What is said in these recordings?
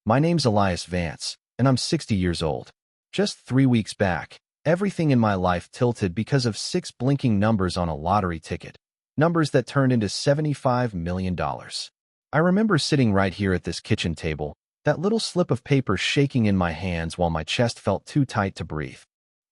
My name's Elias Vance, and I'm 60 years old. Just 3 weeks back, everything in my life tilted because of 6 blinking numbers on a lottery ticket. Numbers that turned into $75 million. I remember sitting right here at this kitchen table, that little slip of paper shaking in my hands while my chest felt too tight to breathe.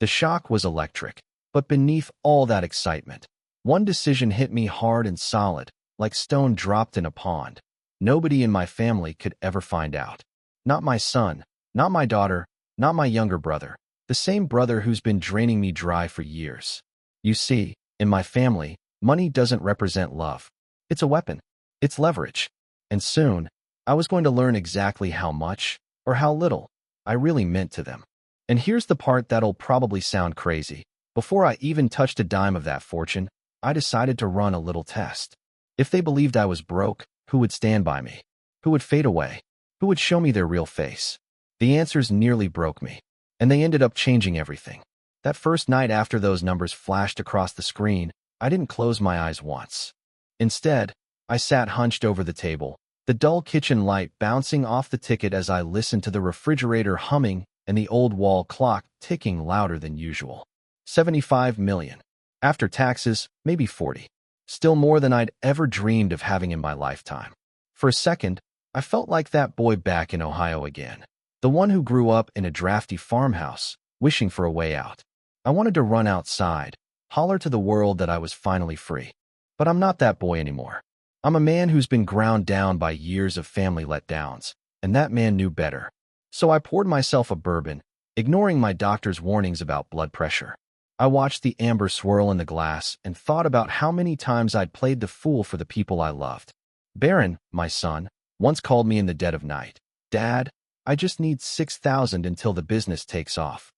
The shock was electric, but beneath all that excitement, one decision hit me hard and solid, like stone dropped in a pond. Nobody in my family could ever find out. Not my son, not my daughter, not my younger brother, the same brother who's been draining me dry for years. You see, in my family, money doesn't represent love. It's a weapon. It's leverage. And soon, I was going to learn exactly how much, or how little, I really meant to them. And here's the part that'll probably sound crazy. Before I even touched a dime of that fortune, I decided to run a little test. If they believed I was broke, who would stand by me? Who would fade away? Who would show me their real face? The answers nearly broke me, and they ended up changing everything. That first night after those numbers flashed across the screen, I didn't close my eyes once. Instead, I sat hunched over the table, the dull kitchen light bouncing off the ticket as I listened to the refrigerator humming and the old wall clock ticking louder than usual. 75 million. After taxes, maybe 40. Still more than I'd ever dreamed of having in my lifetime. For a second, I felt like that boy back in Ohio again. The one who grew up in a drafty farmhouse, wishing for a way out. I wanted to run outside, holler to the world that I was finally free. But I'm not that boy anymore. I'm a man who's been ground down by years of family letdowns, and that man knew better. So I poured myself a bourbon, ignoring my doctor's warnings about blood pressure. I watched the amber swirl in the glass and thought about how many times I'd played the fool for the people I loved. Baron, my son, once called me in the dead of night. Dad, I just need 6,000 until the business takes off.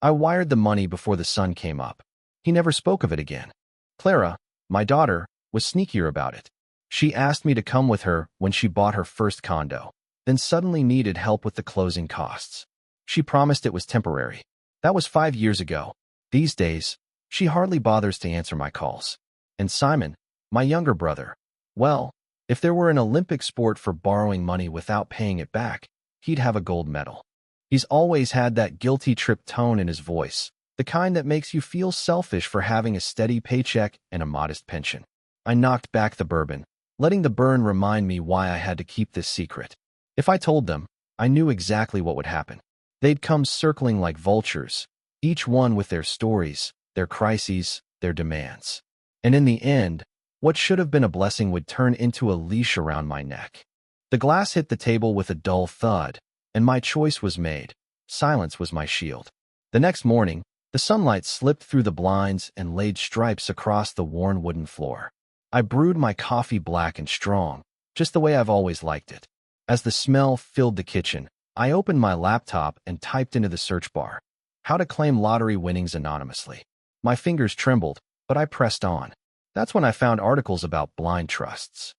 I wired the money before the sun came up. He never spoke of it again. Clara, my daughter, was sneakier about it. She asked me to come with her when she bought her first condo, then suddenly needed help with the closing costs. She promised it was temporary. That was 5 years ago. These days, she hardly bothers to answer my calls. And Simon, my younger brother, well, if there were an Olympic sport for borrowing money without paying it back, he'd have a gold medal. He's always had that guilty trip tone in his voice, the kind that makes you feel selfish for having a steady paycheck and a modest pension. I knocked back the bourbon, letting the burn remind me why I had to keep this secret. If I told them, I knew exactly what would happen. They'd come circling like vultures, each one with their stories, their crises, their demands. And in the end, what should have been a blessing would turn into a leash around my neck. The glass hit the table with a dull thud, and my choice was made. Silence was my shield. The next morning, the sunlight slipped through the blinds and laid stripes across the worn wooden floor. I brewed my coffee black and strong, just the way I've always liked it. As the smell filled the kitchen, I opened my laptop and typed into the search bar, how to claim lottery winnings anonymously. My fingers trembled, but I pressed on. That's when I found articles about blind trusts.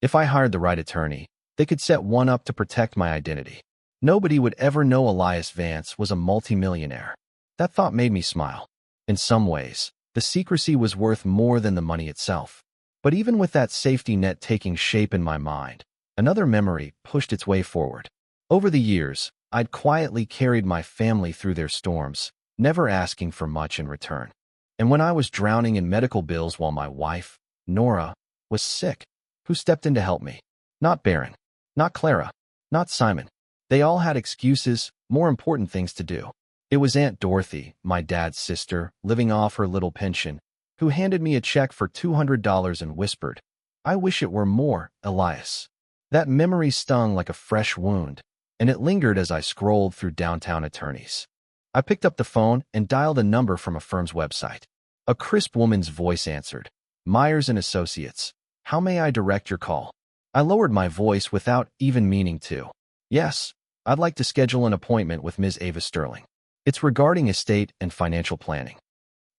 If I hired the right attorney, they could set one up to protect my identity. Nobody would ever know Elias Vance was a multimillionaire. That thought made me smile. In some ways, the secrecy was worth more than the money itself. But even with that safety net taking shape in my mind, another memory pushed its way forward. Over the years, I'd quietly carried my family through their storms, never asking for much in return. And when I was drowning in medical bills while my wife, Nora, was sick, who stepped in to help me? Not Baron, not Clara, not Simon. They all had excuses, more important things to do. It was Aunt Dorothy, my dad's sister, living off her little pension, who handed me a check for $200 and whispered, "I wish it were more, Elias." That memory stung like a fresh wound, and it lingered as I scrolled through downtown attorneys. I picked up the phone and dialed a number from a firm's website. A crisp woman's voice answered, "Myers and Associates. How may I direct your call?" I lowered my voice without even meaning to. "Yes, I'd like to schedule an appointment with Ms. Ava Sterling. It's regarding estate and financial planning."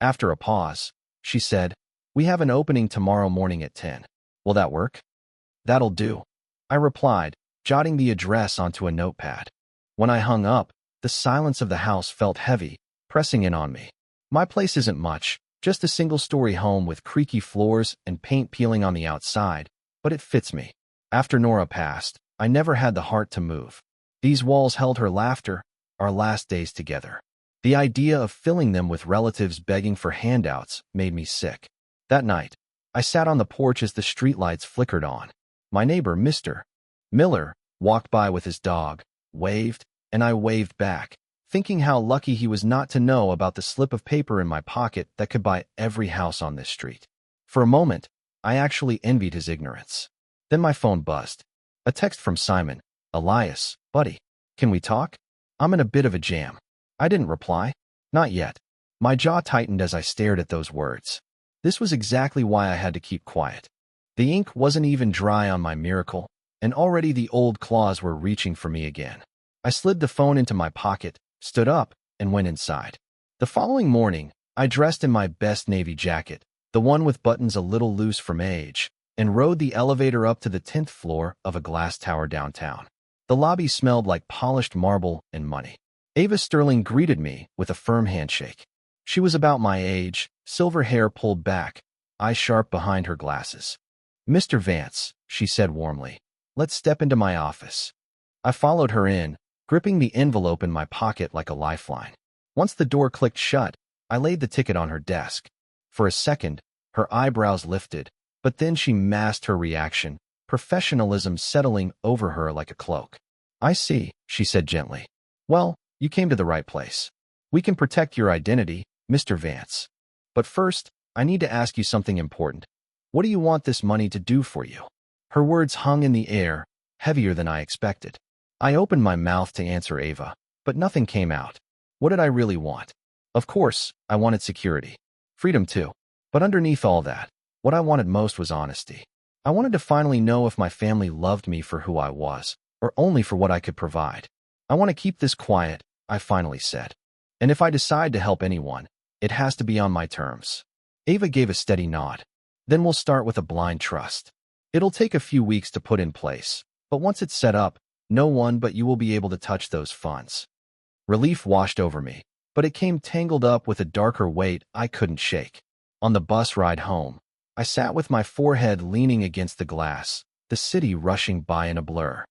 After a pause, she said, "We have an opening tomorrow morning at 10. Will that work?" "That'll do," I replied, jotting the address onto a notepad. When I hung up, the silence of the house felt heavy, pressing in on me. My place isn't much, just a single-story home with creaky floors and paint peeling on the outside, but it fits me. After Nora passed, I never had the heart to move. These walls held her laughter, our last days together. The idea of filling them with relatives begging for handouts made me sick. That night, I sat on the porch as the streetlights flickered on. My neighbor, Mr. Miller, walked by with his dog, waved, and I waved back, thinking how lucky he was not to know about the slip of paper in my pocket that could buy every house on this street. For a moment, I actually envied his ignorance. Then my phone buzzed. A text from Simon. Elias, buddy, can we talk? I'm in a bit of a jam. I didn't reply. Not yet. My jaw tightened as I stared at those words. This was exactly why I had to keep quiet. The ink wasn't even dry on my miracle, and already the old claws were reaching for me again. I slid the phone into my pocket, stood up, and went inside. The following morning, I dressed in my best navy jacket, the one with buttons a little loose from age, and rode the elevator up to the 10th floor of a glass tower downtown. The lobby smelled like polished marble and money. Ava Sterling greeted me with a firm handshake. She was about my age, silver hair pulled back, eyes sharp behind her glasses. Mr. Vance, she said warmly, let's step into my office. I followed her in, gripping the envelope in my pocket like a lifeline. Once the door clicked shut, I laid the ticket on her desk. For a second, her eyebrows lifted, but then she masked her reaction, professionalism settling over her like a cloak. I see, she said gently. Well, you came to the right place. We can protect your identity, Mr. Vance. But first, I need to ask you something important. What do you want this money to do for you? Her words hung in the air, heavier than I expected. I opened my mouth to answer Ava, but nothing came out. What did I really want? Of course, I wanted security. Freedom too. But underneath all that, what I wanted most was honesty. I wanted to finally know if my family loved me for who I was, or only for what I could provide. I want to keep this quiet, I finally said. And if I decide to help anyone, it has to be on my terms. Ava gave a steady nod. Then we'll start with a blind trust. It'll take a few weeks to put in place, but once it's set up, no one but you will be able to touch those funds. Relief washed over me, but it came tangled up with a darker weight I couldn't shake. On the bus ride home, I sat with my forehead leaning against the glass, the city rushing by in a blur.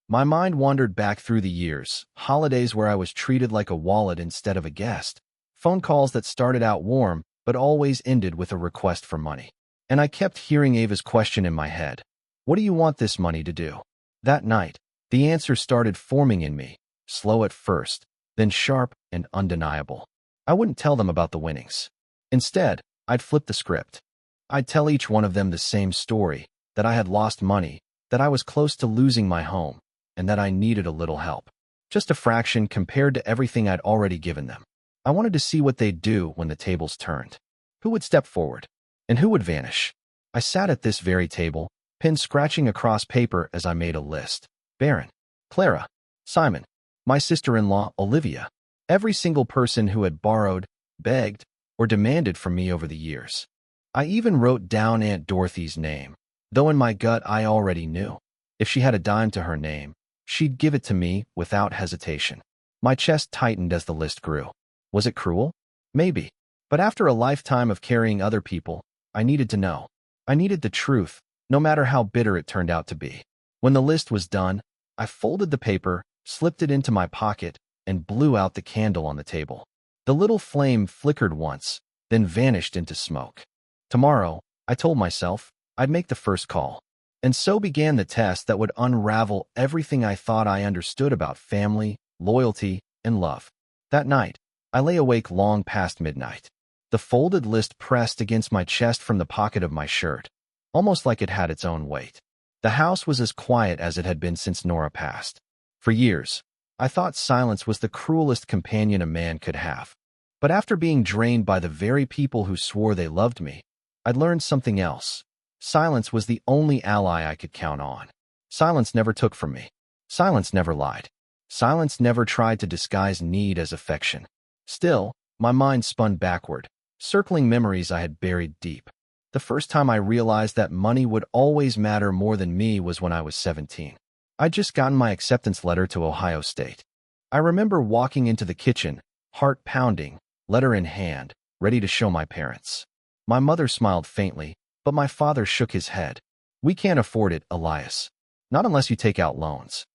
My mind wandered back through the years, holidays where I was treated like a wallet instead of a guest, phone calls that started out warm but always ended with a request for money. And I kept hearing Ava's question in my head. What do you want this money to do? That night, the answer started forming in me, slow at first, then sharp and undeniable. I wouldn't tell them about the winnings. Instead, I'd flip the script. I'd tell each one of them the same story, that I had lost money, that I was close to losing my home, and that I needed a little help. Just a fraction compared to everything I'd already given them. I wanted to see what they'd do when the tables turned. Who would step forward? And who would vanish? I sat at this very table, pen scratching across paper as I made a list. Baron, Clara, Simon, my sister-in-law, Olivia, every single person who had borrowed, begged, or demanded from me over the years. I even wrote down Aunt Dorothy's name, though in my gut I already knew. If she had a dime to her name, she'd give it to me without hesitation. My chest tightened as the list grew. Was it cruel? Maybe. But after a lifetime of carrying other people, I needed to know. I needed the truth, no matter how bitter it turned out to be. When the list was done, I folded the paper, slipped it into my pocket, and blew out the candle on the table. The little flame flickered once, then vanished into smoke. Tomorrow, I told myself, I'd make the first call. And so began the test that would unravel everything I thought I understood about family, loyalty, and love. That night, I lay awake long past midnight. The folded list pressed against my chest from the pocket of my shirt, almost like it had its own weight. The house was as quiet as it had been since Nora passed. For years, I thought silence was the cruelest companion a man could have. But after being drained by the very people who swore they loved me, I'd learned something else. Silence was the only ally I could count on. Silence never took from me. Silence never lied. Silence never tried to disguise need as affection. Still, my mind spun backward, circling memories I had buried deep. The first time I realized that money would always matter more than me was when I was 17. I'd just gotten my acceptance letter to Ohio State. I remember walking into the kitchen, heart pounding, letter in hand, ready to show my parents. My mother smiled faintly, but my father shook his head. We can't afford it, Elias. Not unless you take out loans.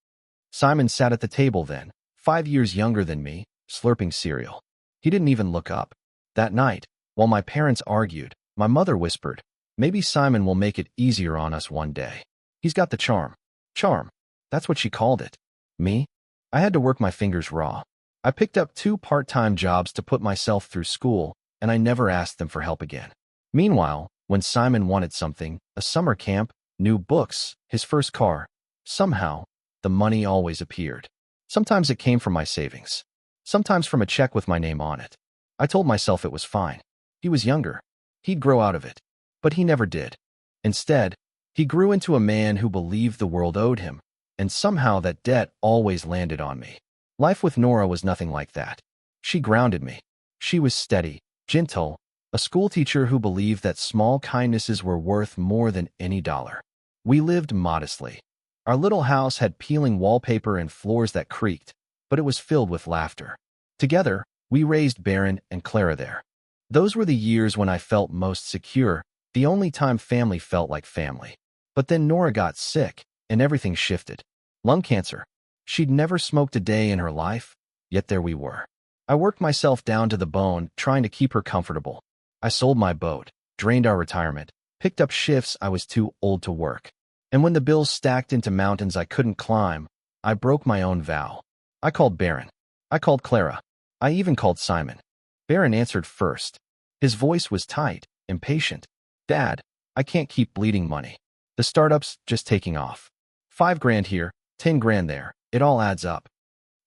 Simon sat at the table then, 5 years younger than me, slurping cereal. He didn't even look up. That night, while my parents argued, my mother whispered, "Maybe Simon will make it easier on us one day. He's got the charm." Charm. That's what she called it. Me? I had to work my fingers raw. I picked up 2 part-time jobs to put myself through school, and I never asked them for help again. Meanwhile, when Simon wanted something, a summer camp, new books, his first car, somehow, the money always appeared. Sometimes it came from my savings. Sometimes from a check with my name on it. I told myself it was fine. He was younger. He'd grow out of it. But he never did. Instead, he grew into a man who believed the world owed him, and somehow that debt always landed on me. Life with Nora was nothing like that. She grounded me. She was steady, gentle, a schoolteacher who believed that small kindnesses were worth more than any dollar. We lived modestly. Our little house had peeling wallpaper and floors that creaked, but it was filled with laughter. Together, we raised Baron and Clara there. Those were the years when I felt most secure, the only time family felt like family. But then Nora got sick, and everything shifted. Lung cancer. She'd never smoked a day in her life, yet there we were. I worked myself down to the bone, trying to keep her comfortable. I sold my boat, drained our retirement, picked up shifts I was too old to work. And when the bills stacked into mountains I couldn't climb, I broke my own vow. I called Baron. I called Clara. I even called Simon. Baron answered first. His voice was tight, impatient. "Dad, I can't keep bleeding money. The startup's just taking off. 5 grand here, 10 grand there. It all adds up."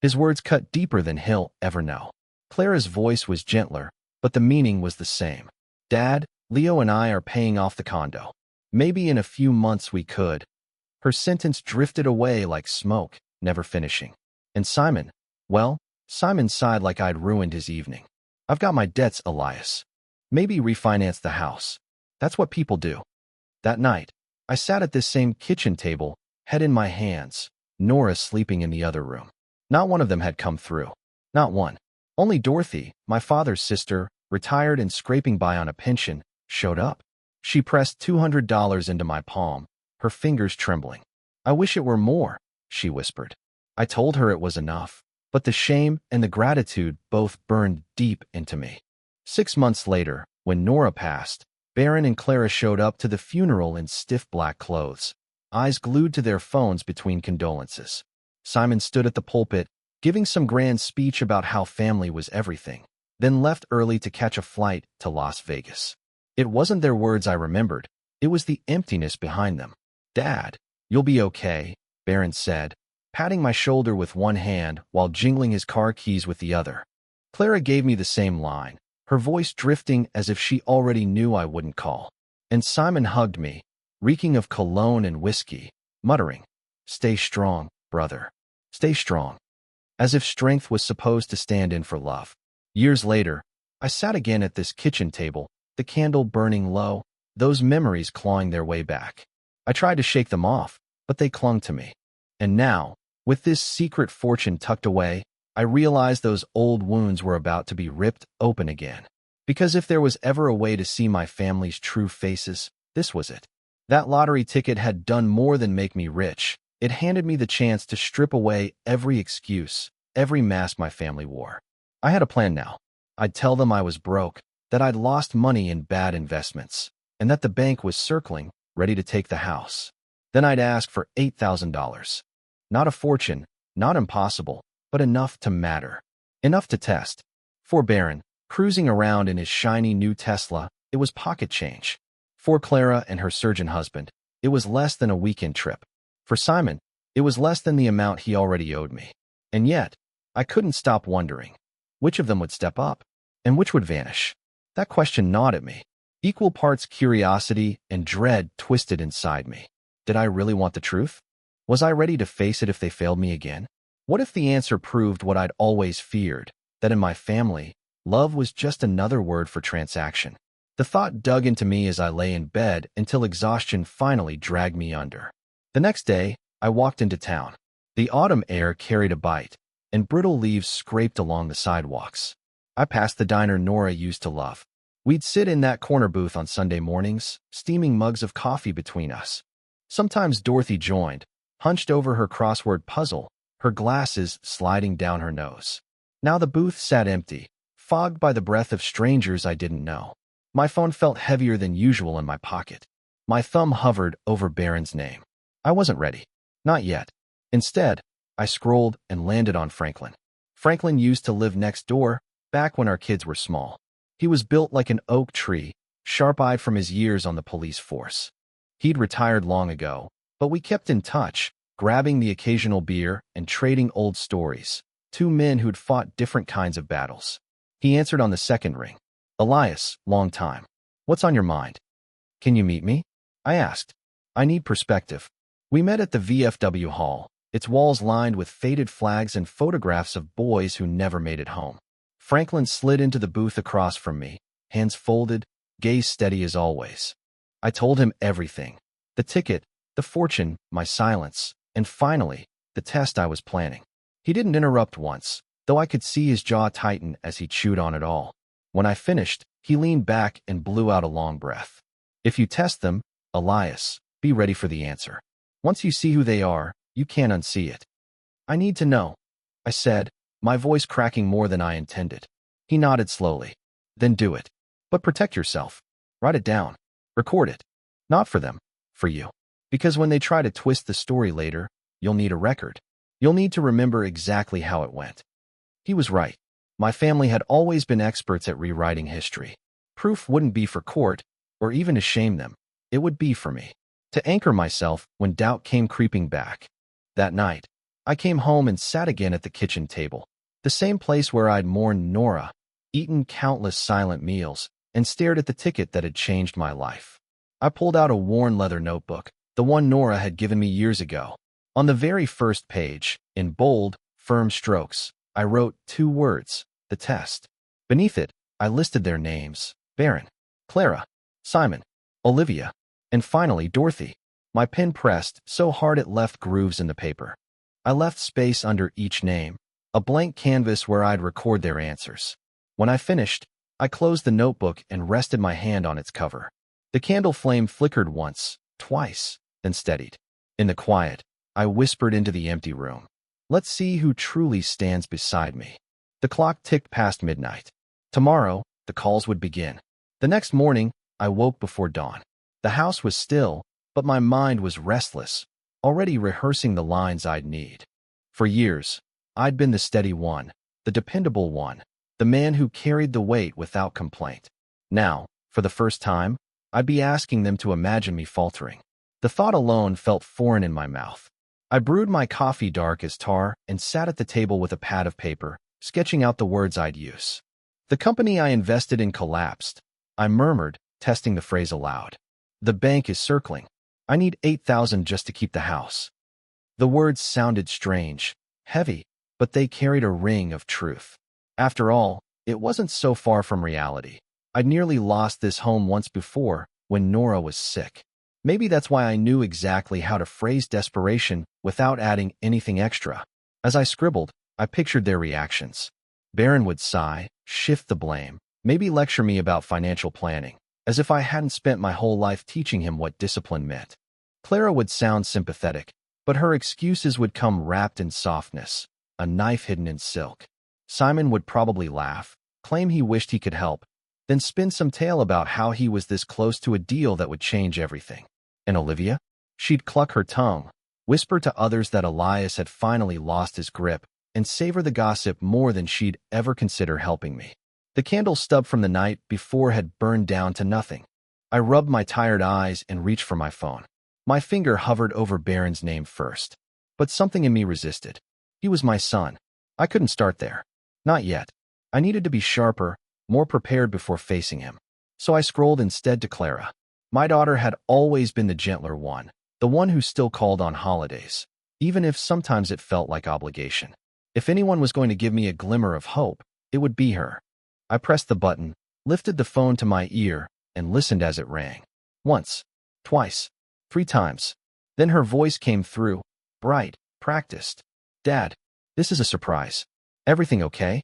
His words cut deeper than he'll ever know. Clara's voice was gentler, but the meaning was the same. "Dad, Leo and I are paying off the condo. Maybe in a few months we could." Her sentence drifted away like smoke, never finishing. And Simon? Well, Simon sighed like I'd ruined his evening. "I've got my debts, Elias. Maybe refinance the house. That's what people do." That night, I sat at this same kitchen table, head in my hands, Nora sleeping in the other room. Not one of them had come through. Not one. Only Dorothy, my father's sister, retired and scraping by on a pension, showed up. She pressed $200 into my palm, her fingers trembling. "I wish it were more," she whispered. I told her it was enough, but the shame and the gratitude both burned deep into me. 6 months later, when Nora passed, Baron and Clara showed up to the funeral in stiff black clothes, eyes glued to their phones between condolences. Simon stood at the pulpit, giving some grand speech about how family was everything, then left early to catch a flight to Las Vegas. It wasn't their words I remembered, it was the emptiness behind them. "Dad, you'll be okay," Baron said, patting my shoulder with one hand while jingling his car keys with the other. Clara gave me the same line, her voice drifting as if she already knew I wouldn't call. And Simon hugged me, reeking of cologne and whiskey, muttering, "Stay strong, brother. Stay strong." As if strength was supposed to stand in for love. Years later, I sat again at this kitchen table, the candle burning low, those memories clawing their way back. I tried to shake them off, but they clung to me. And now, with this secret fortune tucked away, I realized those old wounds were about to be ripped open again. Because if there was ever a way to see my family's true faces, this was it. That lottery ticket had done more than make me rich. It handed me the chance to strip away every excuse, every mask my family wore. I had a plan now. I'd tell them I was broke, that I'd lost money in bad investments, and that the bank was circling, ready to take the house. Then I'd ask for $8,000. Not a fortune, not impossible, but enough to matter. Enough to test. For Baron, cruising around in his shiny new Tesla, it was pocket change. For Clara and her surgeon husband, it was less than a weekend trip. For Simon, it was less than the amount he already owed me. And yet, I couldn't stop wondering, which of them would step up, and which would vanish? That question gnawed at me. Equal parts curiosity and dread twisted inside me. Did I really want the truth? Was I ready to face it if they failed me again? What if the answer proved what I'd always feared, that in my family, love was just another word for transaction? The thought dug into me as I lay in bed until exhaustion finally dragged me under. The next day, I walked into town. The autumn air carried a bite, and brittle leaves scraped along the sidewalks. I passed the diner Nora used to love. We'd sit in that corner booth on Sunday mornings, steaming mugs of coffee between us. Sometimes Dorothy joined, hunched over her crossword puzzle, her glasses sliding down her nose. Now the booth sat empty, fogged by the breath of strangers I didn't know. My phone felt heavier than usual in my pocket. My thumb hovered over Baron's name. I wasn't ready. Not yet. Instead, I scrolled and landed on Franklin. Franklin used to live next door, back when our kids were small. He was built like an oak tree, sharp-eyed from his years on the police force. He'd retired long ago, but we kept in touch, grabbing the occasional beer and trading old stories. Two men who'd fought different kinds of battles. He answered on the second ring. Elias, long time. What's on your mind? Can you meet me? I asked. I need perspective. We met at the VFW hall, its walls lined with faded flags and photographs of boys who never made it home. Franklin slid into the booth across from me, hands folded, gaze steady as always. I told him everything. The ticket, the fortune, my silence, and finally, the test I was planning. He didn't interrupt once, though I could see his jaw tighten as he chewed on it all. When I finished, he leaned back and blew out a long breath. If you test them, Elias, be ready for the answer. Once you see who they are, you can't unsee it. I need to know, I said, my voice cracking more than I intended. He nodded slowly. Then do it. But protect yourself. Write it down. Record it. Not for them, for you. Because when they try to twist the story later, you'll need a record. You'll need to remember exactly how it went. He was right. My family had always been experts at rewriting history. Proof wouldn't be for court, or even to shame them. It would be for me. To anchor myself when doubt came creeping back. That night, I came home and sat again at the kitchen table. The same place where I'd mourned Nora, eaten countless silent meals, and stared at the ticket that had changed my life. I pulled out a worn leather notebook, the one Nora had given me years ago. On the very first page, in bold, firm strokes, I wrote 2 words, the test. Beneath it, I listed their names, Baron, Clara, Simon, Olivia, and finally Dorothy. My pen pressed so hard it left grooves in the paper. I left space under each name, a blank canvas where I'd record their answers. When I finished, I closed the notebook and rested my hand on its cover. The candle flame flickered once, twice, then steadied. In the quiet, I whispered into the empty room. Let's see who truly stands beside me. The clock ticked past midnight. Tomorrow, the calls would begin. The next morning, I woke before dawn. The house was still, but my mind was restless, already rehearsing the lines I'd need. For years, I'd been the steady one, the dependable one, the man who carried the weight without complaint. Now, for the first time, I'd be asking them to imagine me faltering. The thought alone felt foreign in my mouth. I brewed my coffee dark as tar and sat at the table with a pad of paper, sketching out the words I'd use. The company I invested in collapsed. I murmured, testing the phrase aloud. The bank is circling. I need 8,000 just to keep the house. The words sounded strange, heavy, but they carried a ring of truth. After all, it wasn't so far from reality. I'd nearly lost this home once before, when Nora was sick. Maybe that's why I knew exactly how to phrase desperation without adding anything extra. As I scribbled, I pictured their reactions. Baron would sigh, shift the blame, maybe lecture me about financial planning, as if I hadn't spent my whole life teaching him what discipline meant. Clara would sound sympathetic, but her excuses would come wrapped in softness, a knife hidden in silk. Simon would probably laugh, claim he wished he could help, then spin some tale about how he was this close to a deal that would change everything. And Olivia? She'd cluck her tongue, whisper to others that Elias had finally lost his grip, and savor the gossip more than she'd ever consider helping me. The candle stub from the night before had burned down to nothing. I rubbed my tired eyes and reached for my phone. My finger hovered over Baron's name first. But something in me resisted. He was my son. I couldn't start there. Not yet. I needed to be sharper, more prepared before facing him. So I scrolled instead to Clara. My daughter had always been the gentler one, the one who still called on holidays, even if sometimes it felt like obligation. If anyone was going to give me a glimmer of hope, it would be her. I pressed the button, lifted the phone to my ear, and listened as it rang. Once, twice, 3 times. Then her voice came through, bright, practiced. Dad, this is a surprise. Everything okay?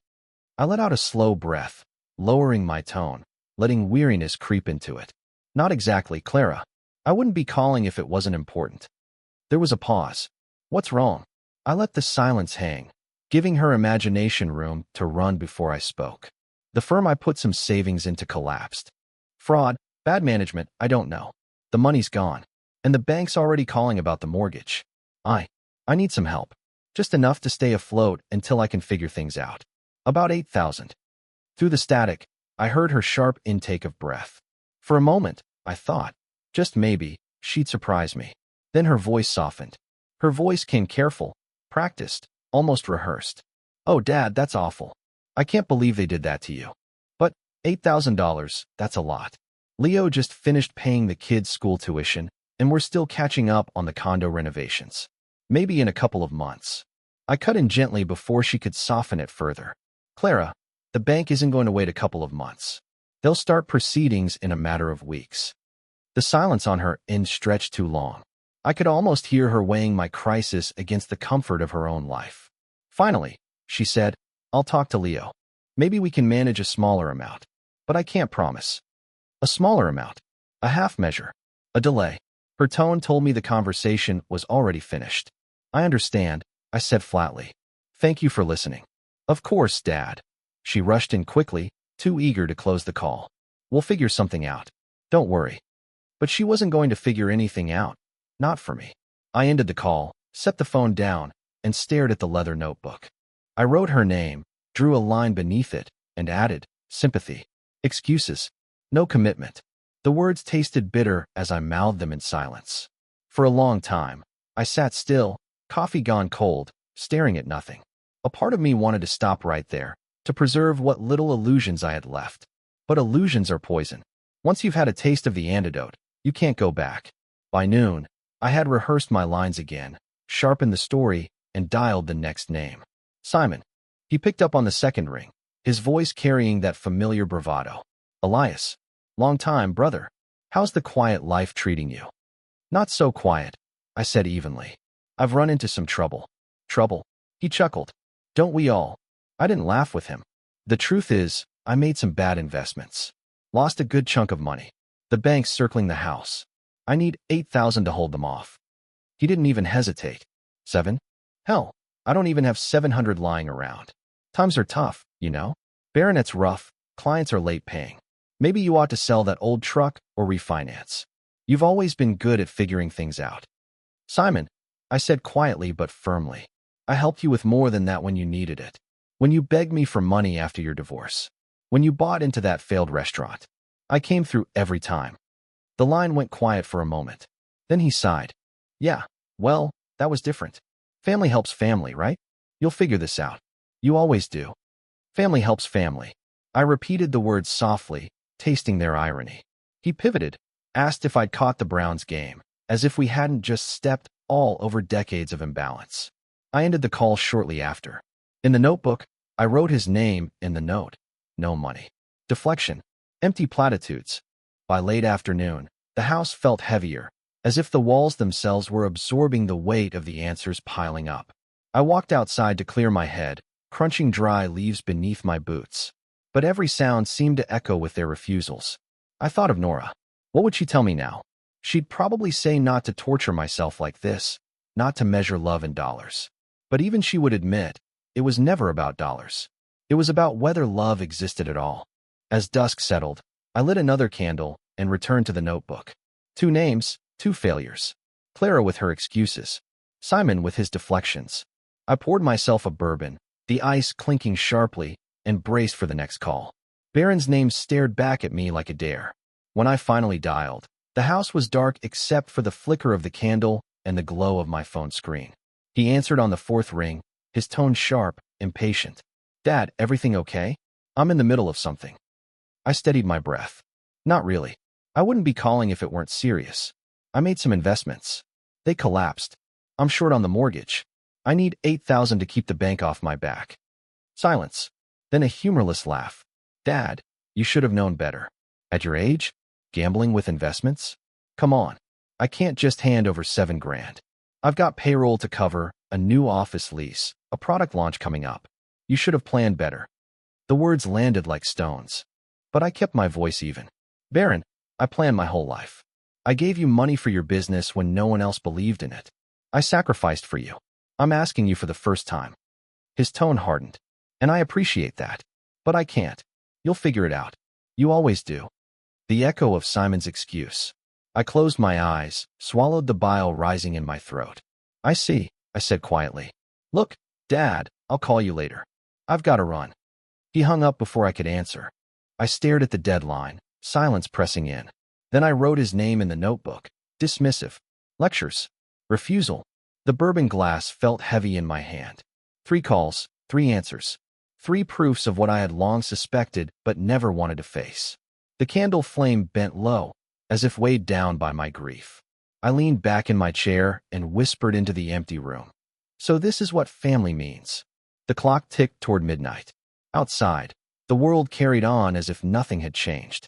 I let out a slow breath, lowering my tone, letting weariness creep into it. Not exactly, Clara. I wouldn't be calling if it wasn't important. There was a pause. What's wrong? I let the silence hang, giving her imagination room to run before I spoke. The firm I put some savings into collapsed. Fraud, bad management, I don't know. The money's gone, and the bank's already calling about the mortgage. I need some help. Just enough to stay afloat until I can figure things out. About 8,000. Through the static, I heard her sharp intake of breath. For a moment, I thought, just maybe, she'd surprise me. Then her voice softened. Her voice came careful, practiced, almost rehearsed. Oh, Dad, that's awful. I can't believe they did that to you. But $8,000, that's a lot. Leo just finished paying the kids' school tuition, and we're still catching up on the condo renovations. Maybe in a couple of months. I cut in gently before she could soften it further. Clara, the bank isn't going to wait a couple of months. They'll start proceedings in a matter of weeks. The silence on her end stretched too long. I could almost hear her weighing my crisis against the comfort of her own life. Finally, she said, I'll talk to Leo. Maybe we can manage a smaller amount. But I can't promise. A smaller amount. A half measure. A delay. Her tone told me the conversation was already finished. I understand, I said flatly. Thank you for listening. Of course, Dad. She rushed in quickly, too eager to close the call. We'll figure something out. Don't worry. But she wasn't going to figure anything out. Not for me. I ended the call, set the phone down, and stared at the leather notebook. I wrote her name, drew a line beneath it, and added, sympathy. Excuses. No commitment. The words tasted bitter as I mouthed them in silence. For a long time, I sat still, coffee gone cold, staring at nothing. A part of me wanted to stop right there, to preserve what little illusions I had left. But illusions are poison. Once you've had a taste of the antidote, you can't go back. By noon, I had rehearsed my lines again, sharpened the story, and dialed the next name. Simon. He picked up on the second ring, his voice carrying that familiar bravado. Elias. Long time, brother. How's the quiet life treating you? Not so quiet, I said evenly. I've run into some trouble. Trouble? He chuckled. Don't we all? I didn't laugh with him. The truth is, I made some bad investments. Lost a good chunk of money. The bank's circling the house. I need 8,000 to hold them off. He didn't even hesitate. 7? Hell, I don't even have 700 lying around. Times are tough, you know? Baronet's rough, clients are late paying. Maybe you ought to sell that old truck or refinance. You've always been good at figuring things out. Simon, I said quietly but firmly. I helped you with more than that when you needed it. When you begged me for money after your divorce. When you bought into that failed restaurant. I came through every time. The line went quiet for a moment. Then he sighed. Yeah, well, that was different. Family helps family, right? You'll figure this out. You always do. Family helps family. I repeated the words softly, tasting their irony. He pivoted, asked if I'd caught the Browns game, as if we hadn't just stepped all over decades of imbalance. I ended the call shortly after. In the notebook, I wrote his name in the note. No money. Deflection. Empty platitudes. By late afternoon, the house felt heavier, as if the walls themselves were absorbing the weight of the answers piling up. I walked outside to clear my head, crunching dry leaves beneath my boots. But every sound seemed to echo with their refusals. I thought of Nora. What would she tell me now? She'd probably say not to torture myself like this, not to measure love in dollars. But even she would admit, it was never about dollars. It was about whether love existed at all. As dusk settled, I lit another candle and returned to the notebook. 2 names, 2 failures. Clara with her excuses. Simon with his deflections. I poured myself a bourbon, the ice clinking sharply, and braced for the next call. Baron's name stared back at me like a dare. When I finally dialed, the house was dark except for the flicker of the candle and the glow of my phone screen. He answered on the 4th ring, his tone sharp, impatient. Dad, everything okay? I'm in the middle of something. I steadied my breath. Not really. I wouldn't be calling if it weren't serious. I made some investments. They collapsed. I'm short on the mortgage. I need 8,000 to keep the bank off my back. Silence. Then a humorless laugh. Dad, you should have known better. At your age? Gambling with investments? Come on. I can't just hand over 7 grand. I've got payroll to cover, a new office lease, a product launch coming up. You should have planned better. The words landed like stones. But I kept my voice even. Baron, I planned my whole life. I gave you money for your business when no one else believed in it. I sacrificed for you. I'm asking you for the first time. His tone hardened. And I appreciate that. But I can't. You'll figure it out. You always do. The echo of Simon's excuse. I closed my eyes, swallowed the bile rising in my throat. I see, I said quietly. Look, Dad, I'll call you later. I've got to run. He hung up before I could answer. I stared at the deadline, silence pressing in. Then I wrote his name in the notebook. Dismissive. Lectures. Refusal. The bourbon glass felt heavy in my hand. 3 calls, 3 answers. 3 proofs of what I had long suspected but never wanted to face. The candle flame bent low, as if weighed down by my grief. I leaned back in my chair and whispered into the empty room. So this is what family means. The clock ticked toward midnight. Outside, the world carried on as if nothing had changed.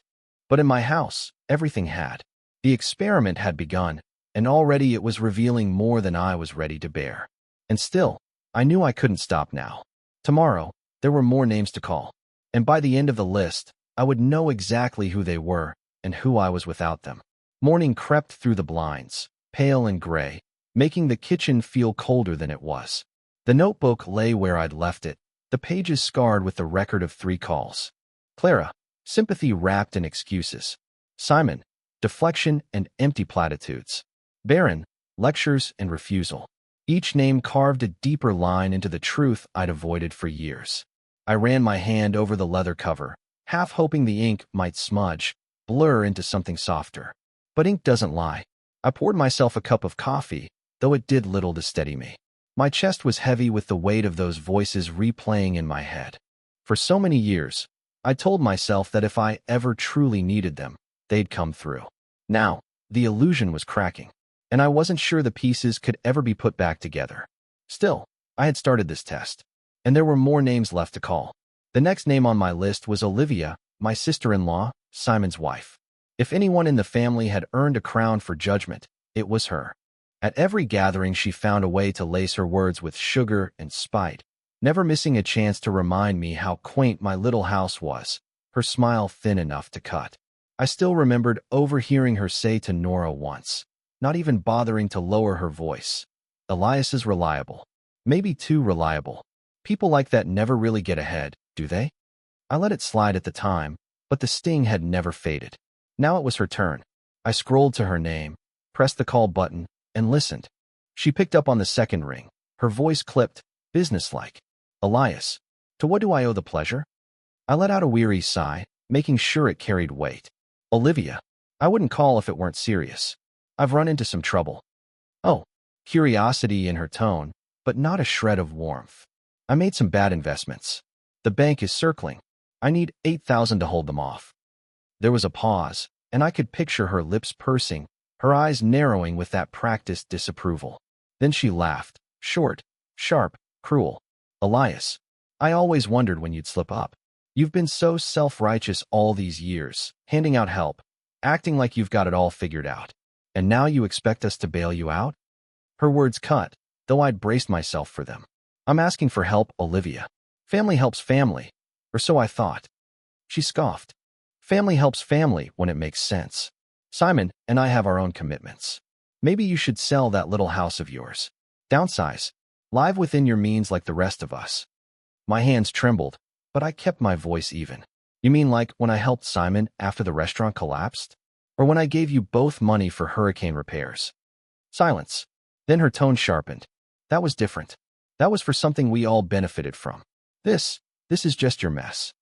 But in my house, everything had. The experiment had begun, and already it was revealing more than I was ready to bear. And still, I knew I couldn't stop now. Tomorrow, there were more names to call. And by the end of the list, I would know exactly who they were and who I was without them. Morning crept through the blinds, pale and gray, making the kitchen feel colder than it was. The notebook lay where I'd left it, the pages scarred with the record of 3 calls. Clara, sympathy wrapped in excuses. Simon, deflection and empty platitudes. Baron, lectures and refusal. Each name carved a deeper line into the truth I'd avoided for years. I ran my hand over the leather cover, half hoping the ink might smudge, blur into something softer. But ink doesn't lie. I poured myself a cup of coffee, though it did little to steady me. My chest was heavy with the weight of those voices replaying in my head. For so many years, I told myself that if I ever truly needed them, they'd come through. Now, the illusion was cracking, and I wasn't sure the pieces could ever be put back together. Still, I had started this test, and there were more names left to call. The next name on my list was Olivia, my sister-in-law, Simon's wife. If anyone in the family had earned a crown for judgment, it was her. At every gathering, she found a way to lace her words with sugar and spite, never missing a chance to remind me how quaint my little house was, her smile thin enough to cut. I still remembered overhearing her say to Nora once, not even bothering to lower her voice, "Elias is reliable. Maybe too reliable. People like that never really get ahead, do they?" I let it slide at the time, but the sting had never faded. Now it was her turn. I scrolled to her name, pressed the call button, and listened. She picked up on the second ring, her voice clipped, businesslike. "Elias, to what do I owe the pleasure?" I let out a weary sigh, making sure it carried weight. "Olivia, I wouldn't call if it weren't serious. I've run into some trouble." Oh, curiosity in her tone, but not a shred of warmth. "I made some bad investments. The bank is circling. I need 8,000 to hold them off." There was a pause, and I could picture her lips pursing, her eyes narrowing with that practiced disapproval. Then she laughed, short, sharp, cruel. "Elias, I always wondered when you'd slip up. You've been so self-righteous all these years, handing out help, acting like you've got it all figured out. And now you expect us to bail you out?" Her words cut, though I'd braced myself for them. "I'm asking for help, Olivia. Family helps family, or so I thought." She scoffed. "Family helps family when it makes sense. Simon and I have our own commitments. Maybe you should sell that little house of yours. Downsize. Live within your means like the rest of us." My hands trembled, but I kept my voice even. "You mean like when I helped Simon after the restaurant collapsed? Or when I gave you both money for hurricane repairs?" Silence. Then her tone sharpened. "That was different. That was for something we all benefited from. This is just your mess."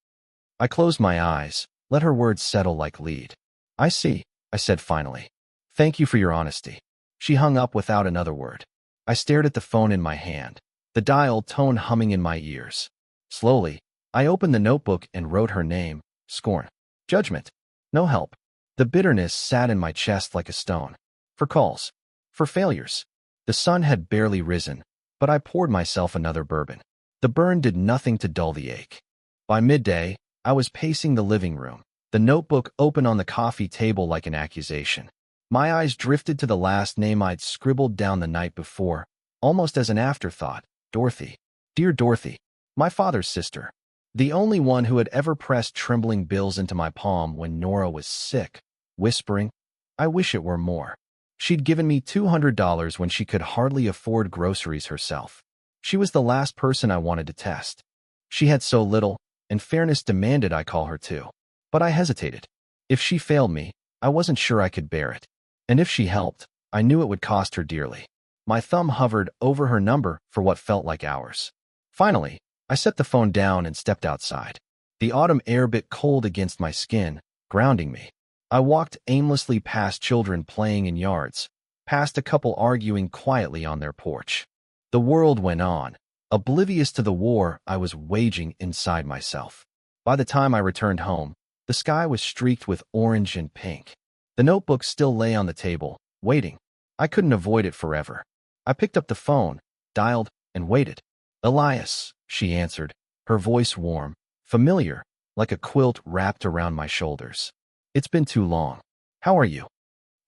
I closed my eyes, let her words settle like lead. "I see," I said finally. "Thank you for your honesty." She hung up without another word. I stared at the phone in my hand, the dial tone humming in my ears. Slowly, I opened the notebook and wrote her name, scorn, judgment, no help. The bitterness sat in my chest like a stone. For calls, for failures. The sun had barely risen, but I poured myself another bourbon. The burn did nothing to dull the ache. By midday, I was pacing the living room, the notebook open on the coffee table like an accusation. My eyes drifted to the last name I'd scribbled down the night before, almost as an afterthought, Dorothy. Dear Dorothy, my father's sister. The only one who had ever pressed trembling bills into my palm when Nora was sick, whispering, "I wish it were more." She'd given me $200 when she could hardly afford groceries herself. She was the last person I wanted to test. She had so little, and fairness demanded I call her too. But I hesitated. If she failed me, I wasn't sure I could bear it. And if she helped, I knew it would cost her dearly. My thumb hovered over her number for what felt like hours. Finally, I set the phone down and stepped outside. The autumn air bit cold against my skin, grounding me. I walked aimlessly past children playing in yards, past a couple arguing quietly on their porch. The world went on, oblivious to the war I was waging inside myself. By the time I returned home, the sky was streaked with orange and pink. The notebook still lay on the table, waiting. I couldn't avoid it forever. I picked up the phone, dialed, and waited. "Elias," she answered, her voice warm, familiar, like a quilt wrapped around my shoulders. "It's been too long. How are you?"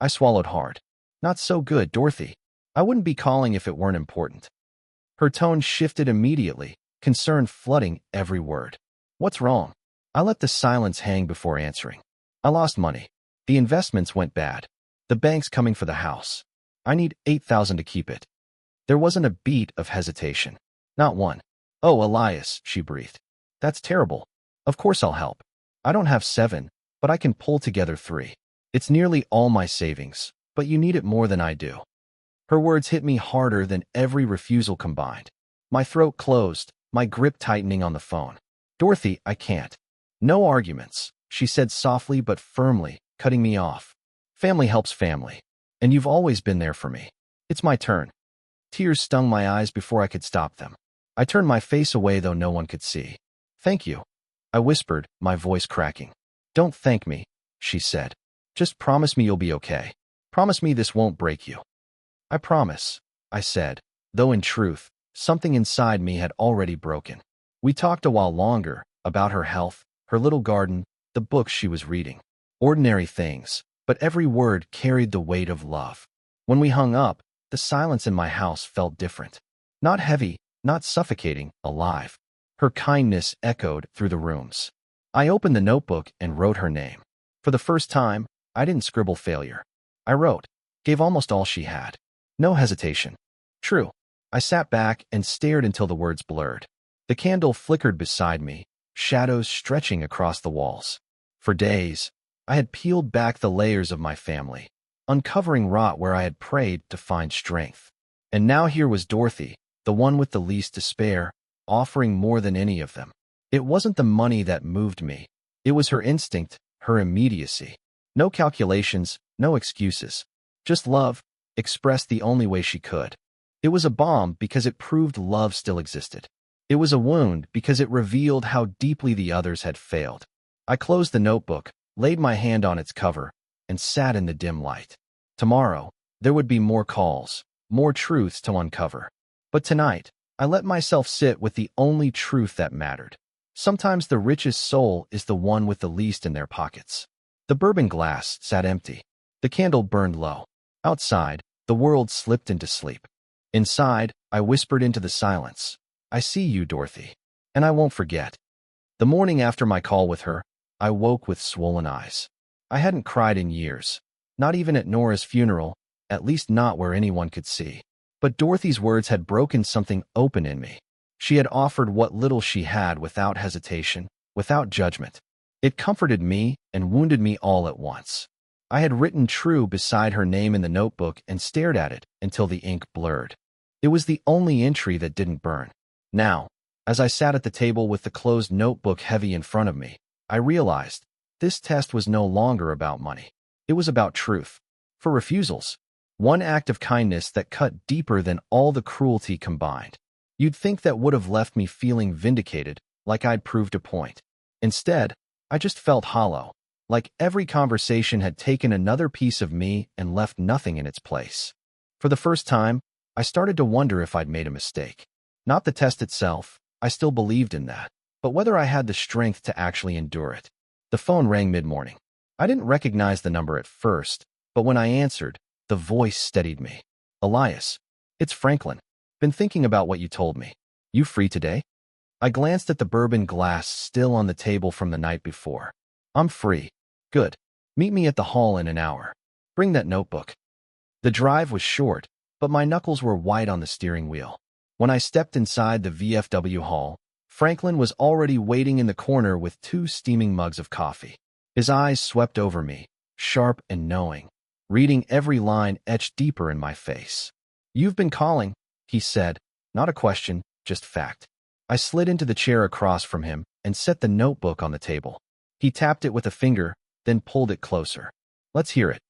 I swallowed hard. "Not so good, Dorothy. I wouldn't be calling if it weren't important." Her tone shifted immediately, concern flooding every word. "What's wrong?" I let the silence hang before answering. "I lost money. The investments went bad. The bank's coming for the house. I need $8,000 to keep it." There wasn't a beat of hesitation. Not one. "Oh, Elias," she breathed. "That's terrible. Of course I'll help. I don't have 7, but I can pull together 3. It's nearly all my savings, but you need it more than I do." Her words hit me harder than every refusal combined. My throat closed, my grip tightening on the phone. "Dorothy, I can't." "No arguments," she said softly but firmly, cutting me off. "Family helps family, and you've always been there for me. It's my turn." Tears stung my eyes before I could stop them. I turned my face away though no one could see. "Thank you," I whispered, my voice cracking. "Don't thank me," she said. "Just promise me you'll be okay. Promise me this won't break you." "I promise," I said, though in truth, something inside me had already broken. We talked a while longer, about her health, her little garden, the books she was reading. Ordinary things, but every word carried the weight of love. When we hung up, the silence in my house felt different. Not heavy, not suffocating, alive. Her kindness echoed through the rooms. I opened the notebook and wrote her name. For the first time, I didn't scribble failure. I wrote, gave almost all she had. No hesitation. True. I sat back and stared until the words blurred. The candle flickered beside me, shadows stretching across the walls. For days, I had peeled back the layers of my family, uncovering rot where I had prayed to find strength. And now here was Dorothy, the one with the least to spare, offering more than any of them. It wasn't the money that moved me. It was her instinct, her immediacy. No calculations, no excuses. Just love, expressed the only way she could. It was a bomb because it proved love still existed. It was a wound because it revealed how deeply the others had failed. I closed the notebook, laid my hand on its cover, and sat in the dim light. Tomorrow, there would be more calls, more truths to uncover. But tonight, I let myself sit with the only truth that mattered. Sometimes the richest soul is the one with the least in their pockets. The bourbon glass sat empty. The candle burned low. Outside, the world slipped into sleep. Inside, I whispered into the silence, "I see you, Dorothy, and I won't forget." The morning after my call with her, I woke with swollen eyes. I hadn't cried in years, not even at Nora's funeral, at least not where anyone could see. But Dorothy's words had broken something open in me. She had offered what little she had without hesitation, without judgment. It comforted me and wounded me all at once. I had written true beside her name in the notebook and stared at it until the ink blurred. It was the only entry that didn't burn. Now, as I sat at the table with the closed notebook heavy in front of me, I realized this test was no longer about money. It was about truth. For refusals, one act of kindness that cut deeper than all the cruelty combined. You'd think that would have left me feeling vindicated, like I'd proved a point. Instead, I just felt hollow, like every conversation had taken another piece of me and left nothing in its place. For the first time, I started to wonder if I'd made a mistake. Not the test itself, I still believed in that, but whether I had the strength to actually endure it. The phone rang mid-morning. I didn't recognize the number at first, but when I answered, the voice steadied me. "Elias, it's Franklin. Been thinking about what you told me. You free today?" I glanced at the bourbon glass still on the table from the night before. "I'm free." "Good. Meet me at the hall in an hour. Bring that notebook." The drive was short, but my knuckles were white on the steering wheel. When I stepped inside the VFW hall, Franklin was already waiting in the corner with 2 steaming mugs of coffee. His eyes swept over me, sharp and knowing, reading every line etched deeper in my face. "You've been calling," he said. Not a question, just fact. I slid into the chair across from him and set the notebook on the table. He tapped it with a finger, then pulled it closer. "Let's hear it."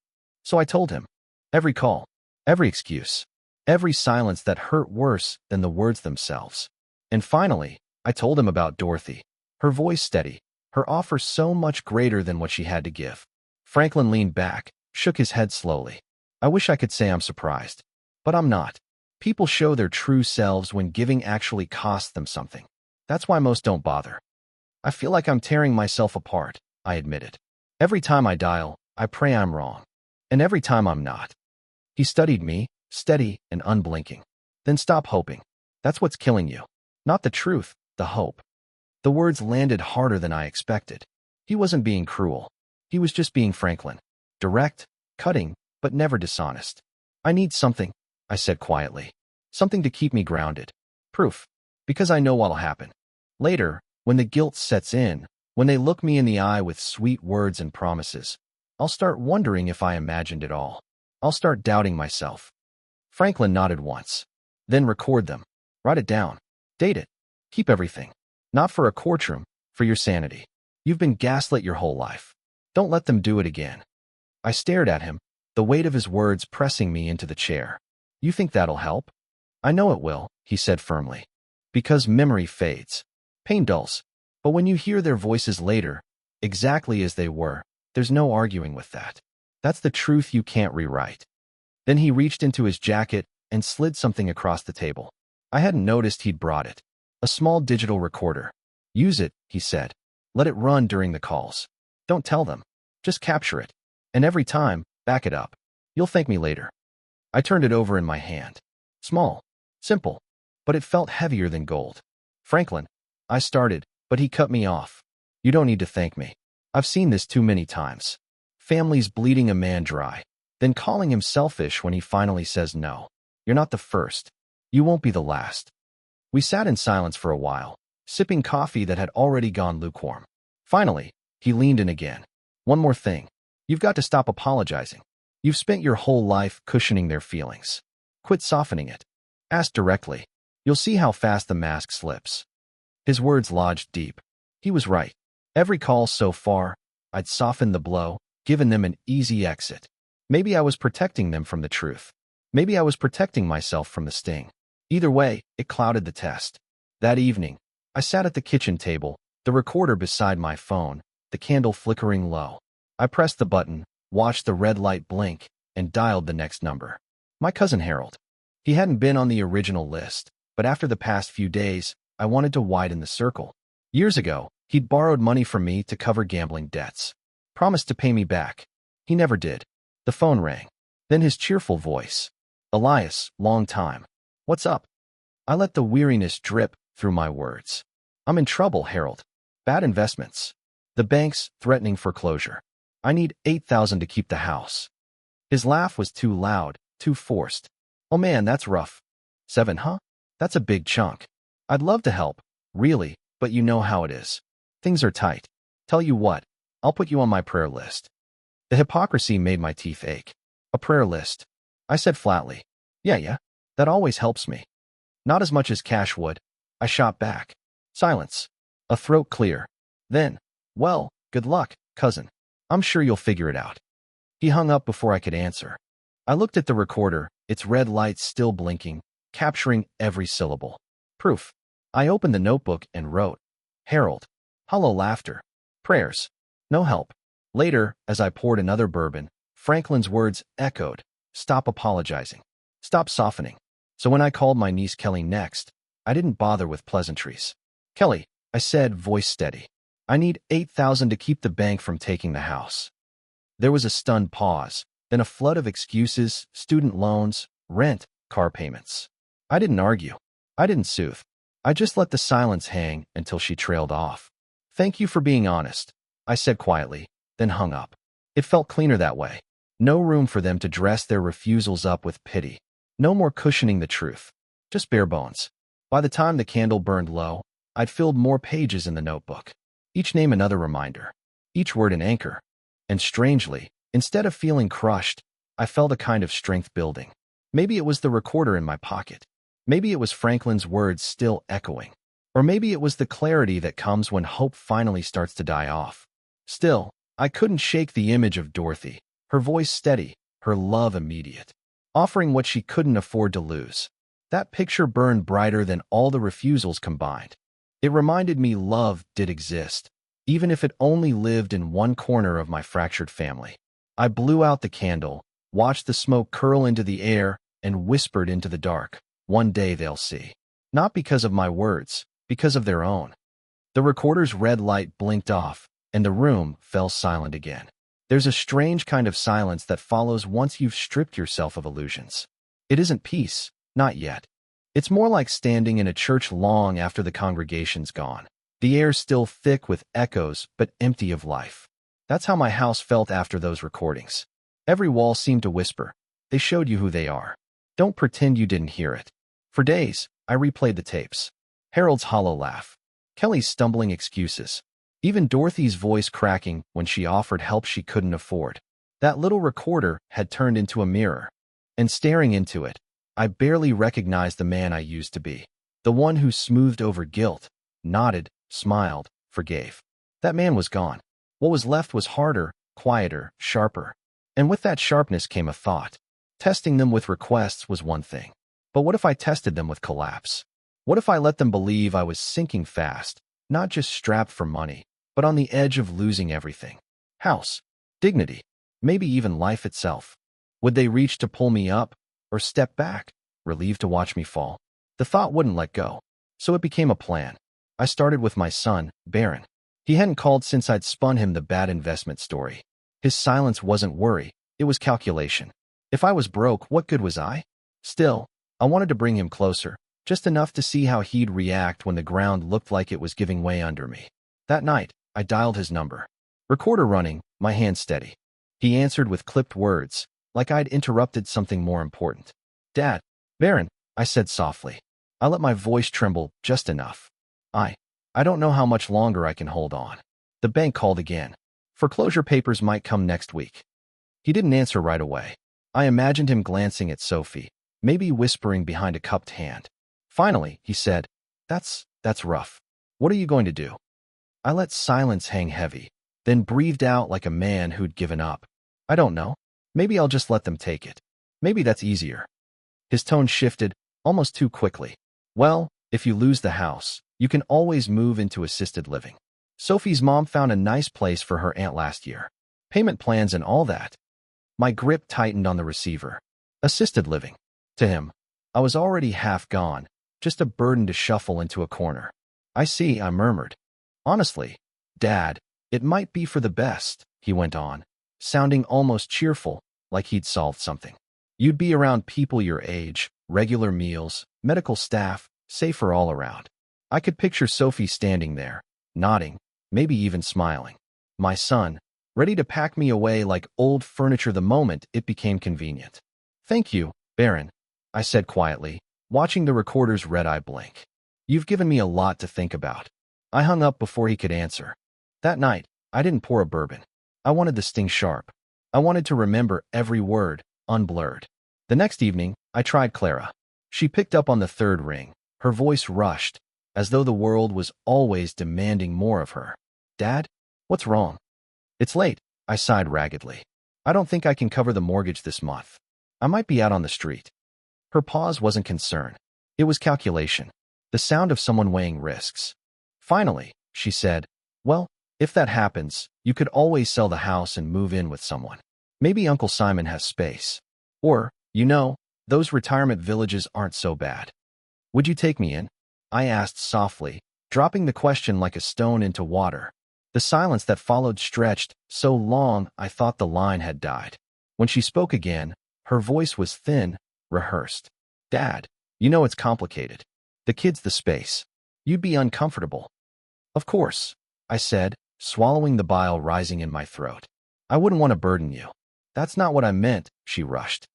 So I told him. Every call, every excuse, every silence that hurt worse than the words themselves. And finally, I told him about Dorothy. Her voice steady, her offer so much greater than what she had to give. Franklin leaned back, shook his head slowly. I wish I could say I'm surprised, but I'm not. People show their true selves when giving actually costs them something. That's why most don't bother. "I feel like I'm tearing myself apart," I admitted. "Every time I dial, I pray I'm wrong. And every time I'm not." He studied me, steady and unblinking. "Then stop hoping. That's what's killing you. Not the truth, the hope." The words landed harder than I expected. He wasn't being cruel. He was just being Franklin. Direct, cutting, but never dishonest. "I need something," I said quietly. "Something to keep me grounded. Proof. Because I know what'll happen. Later, when the guilt sets in, when they look me in the eye with sweet words and promises, I'll start wondering if I imagined it all. I'll start doubting myself." Franklin nodded once. "Then record them. Write it down. Date it. Keep everything. Not for a courtroom, for your sanity. You've been gaslit your whole life. Don't let them do it again." I stared at him, the weight of his words pressing me into the chair. "You think that'll help?" "I know it will," he said firmly. "Because memory fades. Pain dulls. But when you hear their voices later, exactly as they were, there's no arguing with that. That's the truth you can't rewrite." Then he reached into his jacket and slid something across the table. I hadn't noticed he'd brought it. A small digital recorder. "Use it," he said. "Let it run during the calls. Don't tell them. Just capture it. And every time, back it up. You'll thank me later." I turned it over in my hand. Small. Simple. But it felt heavier than gold. "Franklin," I started, but he cut me off. "You don't need to thank me. I've seen this too many times. Families bleeding a man dry, then calling him selfish when he finally says no. You're not the first. You won't be the last." We sat in silence for a while, sipping coffee that had already gone lukewarm. Finally, he leaned in again. "One more thing. You've got to stop apologizing. You've spent your whole life cushioning their feelings. Quit softening it. Ask directly. You'll see how fast the mask slips." His words lodged deep. He was right. Every call so far, I'd softened the blow, given them an easy exit. Maybe I was protecting them from the truth. Maybe I was protecting myself from the sting. Either way, it clouded the test. That evening, I sat at the kitchen table, the recorder beside my phone, the candle flickering low. I pressed the button, watched the red light blink, and dialed the next number. My cousin Harold. He hadn't been on the original list, but after the past few days, I wanted to widen the circle. Years ago, he'd borrowed money from me to cover gambling debts. Promised to pay me back. He never did. The phone rang. Then his cheerful voice. "Elias, long time. What's up?" I let the weariness drip through my words. "I'm in trouble, Harold. Bad investments. The bank's threatening foreclosure. I need $8,000 to keep the house." His laugh was too loud, too forced. "Oh man, that's rough. 7, huh? That's a big chunk. I'd love to help, really, but you know how it is. Things are tight. Tell you what, I'll put you on my prayer list." The hypocrisy made my teeth ache. "A prayer list?" I said flatly. Yeah, that always helps me." "Not as much as cash would." I shot back. Silence. A throat clear. Then, "Well, good luck, cousin. I'm sure you'll figure it out." He hung up before I could answer. I looked at the recorder, its red lights still blinking, capturing every syllable. Proof. I opened the notebook and wrote, "Harold." Hollow laughter. Prayers. No help. Later, as I poured another bourbon, Franklin's words echoed. "Stop apologizing. Stop softening." So when I called my niece Kelly next, I didn't bother with pleasantries. "Kelly," I said, voice steady. "I need $8,000 to keep the bank from taking the house." There was a stunned pause, then a flood of excuses, student loans, rent, car payments. I didn't argue. I didn't soothe. I just let the silence hang until she trailed off. "Thank you for being honest," I said quietly, then hung up. It felt cleaner that way. No room for them to dress their refusals up with pity. No more cushioning the truth. Just bare bones. By the time the candle burned low, I'd filled more pages in the notebook. Each name another reminder. Each word an anchor. And strangely, instead of feeling crushed, I felt a kind of strength building. Maybe it was the recorder in my pocket. Maybe it was Franklin's words still echoing. Or maybe it was the clarity that comes when hope finally starts to die off. Still, I couldn't shake the image of Dorothy, her voice steady, her love immediate, offering what she couldn't afford to lose. That picture burned brighter than all the refusals combined. It reminded me love did exist, even if it only lived in one corner of my fractured family. I blew out the candle, watched the smoke curl into the air, and whispered into the dark, "One day they'll see." Not because of my words, because of their own. The recorder's red light blinked off, and the room fell silent again. There's a strange kind of silence that follows once you've stripped yourself of illusions. It isn't peace, not yet. It's more like standing in a church long after the congregation's gone. The air's still thick with echoes, but empty of life. That's how my house felt after those recordings. Every wall seemed to whisper, "They showed you who they are. Don't pretend you didn't hear it." For days, I replayed the tapes. Harold's hollow laugh. Kelly's stumbling excuses. Even Dorothy's voice cracking when she offered help she couldn't afford. That little recorder had turned into a mirror. And staring into it, I barely recognized the man I used to be. The one who smoothed over guilt, nodded, smiled, forgave. That man was gone. What was left was harder, quieter, sharper. And with that sharpness came a thought. Testing them with requests was one thing. But what if I tested them with collapse? What if I let them believe I was sinking fast, not just strapped for money, but on the edge of losing everything? House, dignity, maybe even life itself. Would they reach to pull me up, or step back, relieved to watch me fall? The thought wouldn't let go, so it became a plan. I started with my son, Baron. He hadn't called since I'd spun him the bad investment story. His silence wasn't worry, it was calculation. If I was broke, what good was I? Still, I wanted to bring him closer, just enough to see how he'd react when the ground looked like it was giving way under me. That night, I dialed his number. Recorder running, my hand steady. He answered with clipped words, like I'd interrupted something more important. "Dad." "Baron," I said softly. I let my voice tremble just enough. I don't know how much longer I can hold on." The bank called again. Foreclosure papers might come next week. He didn't answer right away. I imagined him glancing at Sophie, maybe whispering behind a cupped hand. Finally, he said, That's rough. What are you going to do?" I let silence hang heavy, then breathed out like a man who'd given up. "I don't know. Maybe I'll just let them take it. Maybe that's easier." His tone shifted, almost too quickly. "Well, if you lose the house, you can always move into assisted living. Sophie's mom found a nice place for her aunt last year. Payment plans and all that." My grip tightened on the receiver. Assisted living. To him, I was already half gone, just a burden to shuffle into a corner. "I see," I murmured. "Honestly, Dad, it might be for the best," he went on, sounding almost cheerful, like he'd solved something. "You'd be around people your age, regular meals, medical staff, safer all around." I could picture Sophie standing there, nodding, maybe even smiling. My son, ready to pack me away like old furniture the moment it became convenient. "Thank you, Baron," I said quietly, watching the recorder's red eye blink. "You've given me a lot to think about." I hung up before he could answer. That night, I didn't pour a bourbon. I wanted the sting sharp. I wanted to remember every word, unblurred. The next evening, I tried Clara. She picked up on the third ring. Her voice rushed, as though the world was always demanding more of her. "Dad, what's wrong?" "It's late," I sighed raggedly. "I don't think I can cover the mortgage this month. I might be out on the street." Her pause wasn't concern. It was calculation, the sound of someone weighing risks. Finally, she said, "Well, if that happens, you could always sell the house and move in with someone. Maybe Uncle Simon has space. Or, those retirement villages aren't so bad. Would you take me in?" I asked softly, dropping the question like a stone into water. The silence that followed stretched so long I thought the line had died. When she spoke again, her voice was thin, rehearsed. "Dad, it's complicated. The kid's the space. You'd be uncomfortable." "Of course," I said, swallowing the bile rising in my throat. "I wouldn't want to burden you." That's not what I meant, she rushed.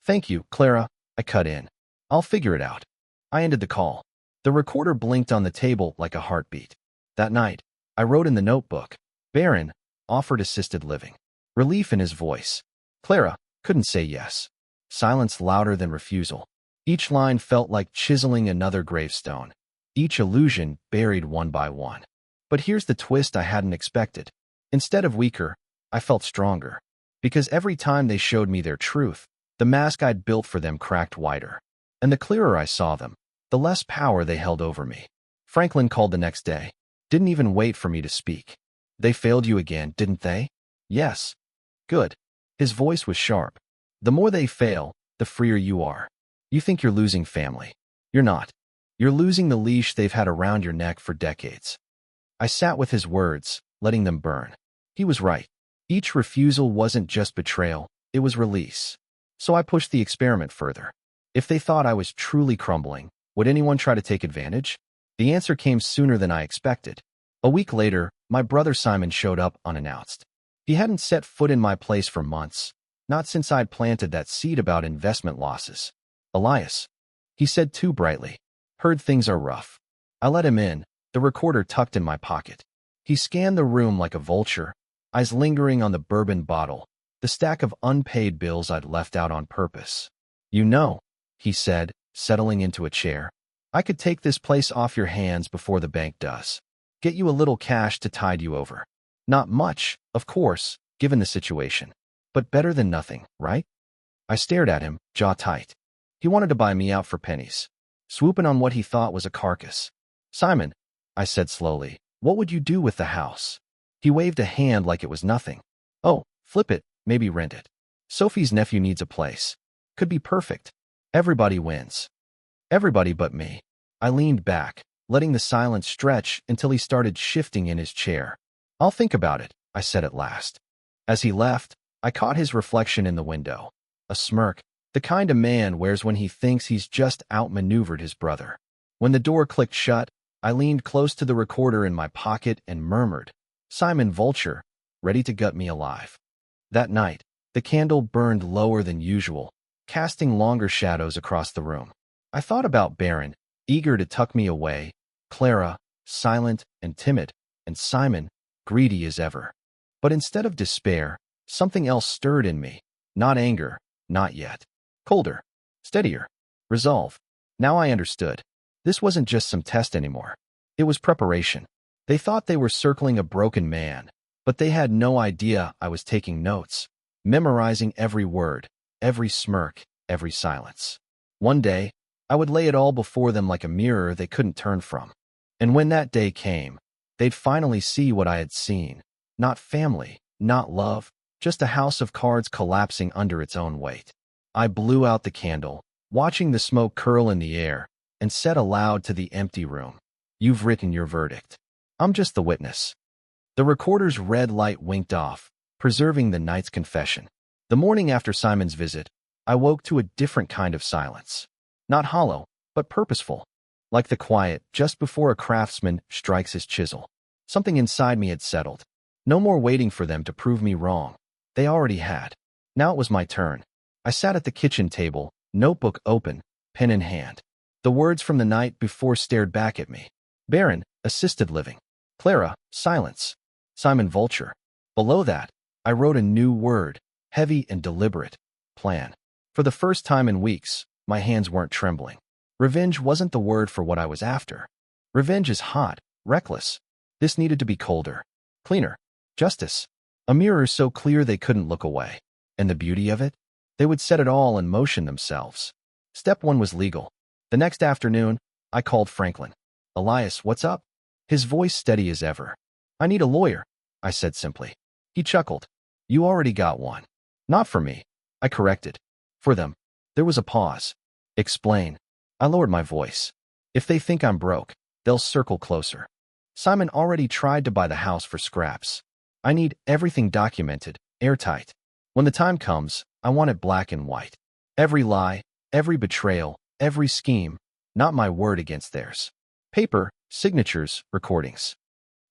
Thank you, Clara, I cut in. I'll figure it out. I ended the call. The recorder blinked on the table like a heartbeat. That night, I wrote in the notebook, Baron, offered assisted living. Relief in his voice. Clara couldn't say yes. Silence louder than refusal. Each line felt like chiseling another gravestone. Each illusion buried one by one. But here's the twist I hadn't expected. Instead of weaker, I felt stronger. Because every time they showed me their truth, the mask I'd built for them cracked wider. And the clearer I saw them, the less power they held over me. Franklin called the next day. Didn't even wait for me to speak. They failed you again, didn't they? Yes. Good. His voice was sharp. The more they fail, the freer you are. You think you're losing family. You're not. You're losing the leash they've had around your neck for decades. I sat with his words, letting them burn. He was right. Each refusal wasn't just betrayal, it was release. So I pushed the experiment further. If they thought I was truly crumbling, would anyone try to take advantage? The answer came sooner than I expected. A week later, my brother Simon showed up unannounced. He hadn't set foot in my place for months, not since I'd planted that seed about investment losses. Elias, he said too brightly. Heard things are rough. I let him in, the recorder tucked in my pocket. He scanned the room like a vulture, eyes lingering on the bourbon bottle, the stack of unpaid bills I'd left out on purpose. You know, he said, settling into a chair, I could take this place off your hands before the bank does. Get you a little cash to tide you over. Not much, of course, given the situation. But better than nothing, right? I stared at him, jaw tight. He wanted to buy me out for pennies, swooping on what he thought was a carcass. Simon, I said slowly, what would you do with the house? He waved a hand like it was nothing. Oh, flip it, maybe rent it. Sophie's nephew needs a place. Could be perfect. Everybody wins. Everybody but me. I leaned back, letting the silence stretch until he started shifting in his chair. I'll think about it, I said at last. As he left, I caught his reflection in the window. A smirk, the kind a man wears when he thinks he's just outmaneuvered his brother. When the door clicked shut, I leaned close to the recorder in my pocket and murmured, Simon Vulture, ready to gut me alive. That night, the candle burned lower than usual, casting longer shadows across the room. I thought about Baron, eager to tuck me away, Clara, silent and timid, and Simon, greedy as ever. But instead of despair, something else stirred in me. Not anger, not yet. Colder, steadier, resolve. Now I understood. This wasn't just some test anymore. It was preparation. They thought they were circling a broken man, but they had no idea I was taking notes, memorizing every word, every smirk, every silence. One day, I would lay it all before them like a mirror they couldn't turn from. And when that day came, they'd finally see what I had seen. Not family, not love, just a house of cards collapsing under its own weight. I blew out the candle, watching the smoke curl in the air, and said aloud to the empty room, You've written your verdict. I'm just the witness. The recorder's red light winked off, preserving the night's confession. The morning after Simon's visit, I woke to a different kind of silence. Not hollow, but purposeful. Like the quiet just before a craftsman strikes his chisel. Something inside me had settled. No more waiting for them to prove me wrong. They already had. Now it was my turn. I sat at the kitchen table, notebook open, pen in hand. The words from the night before stared back at me. Baron, assisted living. Clara, silence. Simon Vulture. Below that, I wrote a new word, heavy and deliberate. Plan. For the first time in weeks, my hands weren't trembling. Revenge wasn't the word for what I was after. Revenge is hot, reckless. This needed to be colder, cleaner. Justice. A mirror so clear they couldn't look away. And the beauty of it? They would set it all in motion themselves. Step 1 was legal. The next afternoon, I called Franklin. Elias, what's up? His voice steady as ever. I need a lawyer, I said simply. He chuckled. You already got one. Not for me, I corrected. For them. There was a pause. Explain. I lowered my voice. If they think I'm broke, they'll circle closer. Simon already tried to buy the house for scraps. I need everything documented, airtight. When the time comes, I want it black and white. Every lie, every betrayal, every scheme, not my word against theirs. Paper, signatures, recordings.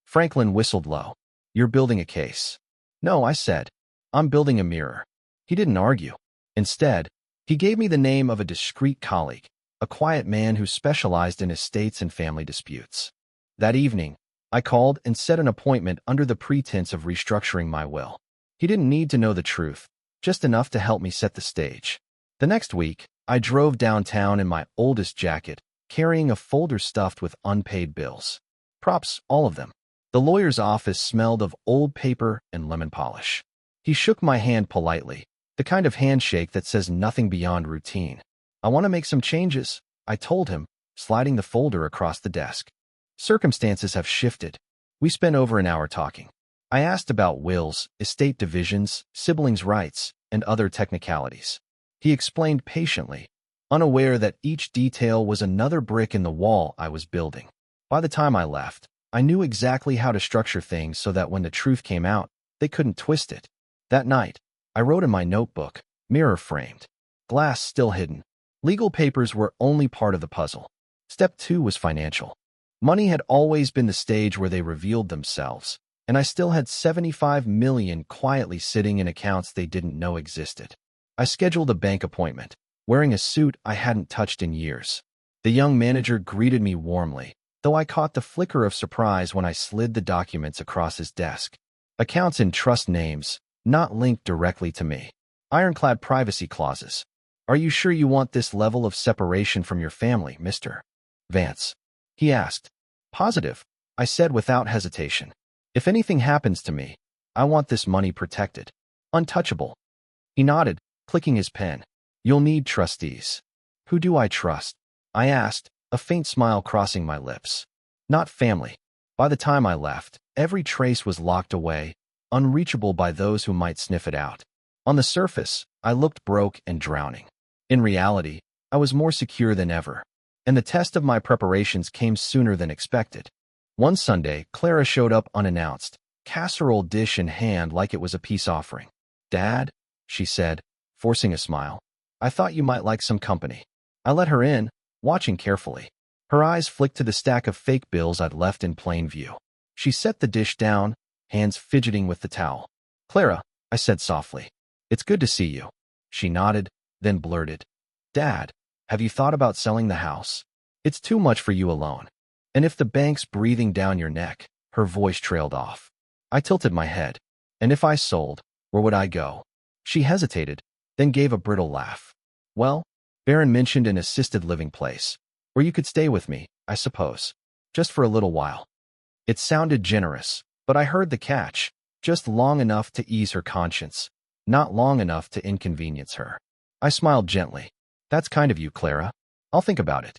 Franklin whistled low. You're building a case. No, I said. I'm building a mirror. He didn't argue. Instead, he gave me the name of a discreet colleague, a quiet man who specialized in estates and family disputes. That evening, I called and set an appointment under the pretense of restructuring my will. He didn't need to know the truth, just enough to help me set the stage. The next week, I drove downtown in my oldest jacket, carrying a folder stuffed with unpaid bills. Props, all of them. The lawyer's office smelled of old paper and lemon polish. He shook my hand politely, the kind of handshake that says nothing beyond routine. I want to make some changes, I told him, sliding the folder across the desk. Circumstances have shifted. We spent over an hour talking. I asked about wills, estate divisions, siblings' rights, and other technicalities. He explained patiently, unaware that each detail was another brick in the wall I was building. By the time I left, I knew exactly how to structure things so that when the truth came out, they couldn't twist it. That night, I wrote in my notebook, mirror framed, glass still hidden. Legal papers were only part of the puzzle. Step 2 was financial. Money had always been the stage where they revealed themselves, and I still had $75 million quietly sitting in accounts they didn't know existed. I scheduled a bank appointment, wearing a suit I hadn't touched in years. The young manager greeted me warmly, though I caught the flicker of surprise when I slid the documents across his desk. Accounts in trust names, not linked directly to me. Ironclad privacy clauses. Are you sure you want this level of separation from your family, Mr. Vance? He asked. Positive, I said without hesitation. If anything happens to me, I want this money protected. Untouchable. He nodded, clicking his pen. You'll need trustees. Who do I trust? I asked, a faint smile crossing my lips. Not family. By the time I left, every trace was locked away, unreachable by those who might sniff it out. On the surface, I looked broke and drowning. In reality, I was more secure than ever, and the test of my preparations came sooner than expected. One Sunday, Clara showed up unannounced, casserole dish in hand like it was a peace offering. Dad, she said, forcing a smile, I thought you might like some company. I let her in, watching carefully. Her eyes flicked to the stack of fake bills I'd left in plain view. She set the dish down, hands fidgeting with the towel. Clara, I said softly, it's good to see you. She nodded, then blurted, Dad, have you thought about selling the house? It's too much for you alone. And if the bank's breathing down your neck, her voice trailed off. I tilted my head. And if I sold, where would I go? She hesitated, then gave a brittle laugh. Well, Baron mentioned an assisted living place, where you could stay with me, I suppose. Just for a little while. It sounded generous, but I heard the catch, just long enough to ease her conscience, not long enough to inconvenience her. I smiled gently. That's kind of you, Clara. I'll think about it.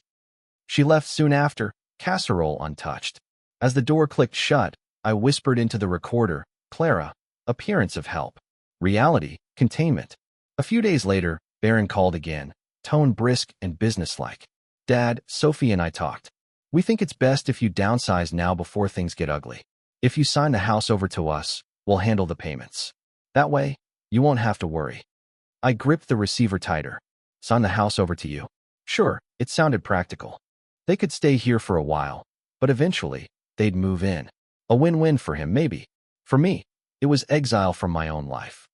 She left soon after, casserole untouched. As the door clicked shut, I whispered into the recorder, Clara, appearance of help. Reality, containment. A few days later, Baron called again, tone brisk and businesslike. Dad, Sophie and I talked. We think it's best if you downsize now before things get ugly. If you sign the house over to us, we'll handle the payments. That way, you won't have to worry. I gripped the receiver tighter. Sign the house over to you? Sure, it sounded practical. They could stay here for a while, but eventually, they'd move in. A win-win for him, maybe. For me, it was exile from my own life.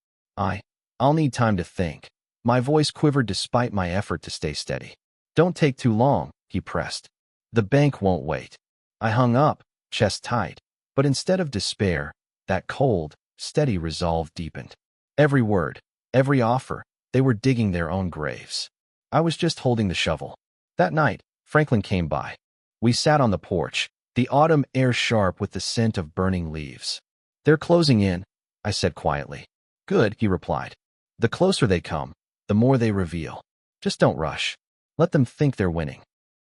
I'll need time to think. My voice quivered despite my effort to stay steady. Don't take too long, he pressed. The bank won't wait. I hung up, chest tight, but instead of despair, that cold, steady resolve deepened. Every word, every offer, they were digging their own graves. I was just holding the shovel. That night, Franklin came by. We sat on the porch, the autumn air sharp with the scent of burning leaves. They're closing in, I said quietly. Good, he replied. The closer they come, the more they reveal. Just don't rush. Let them think they're winning.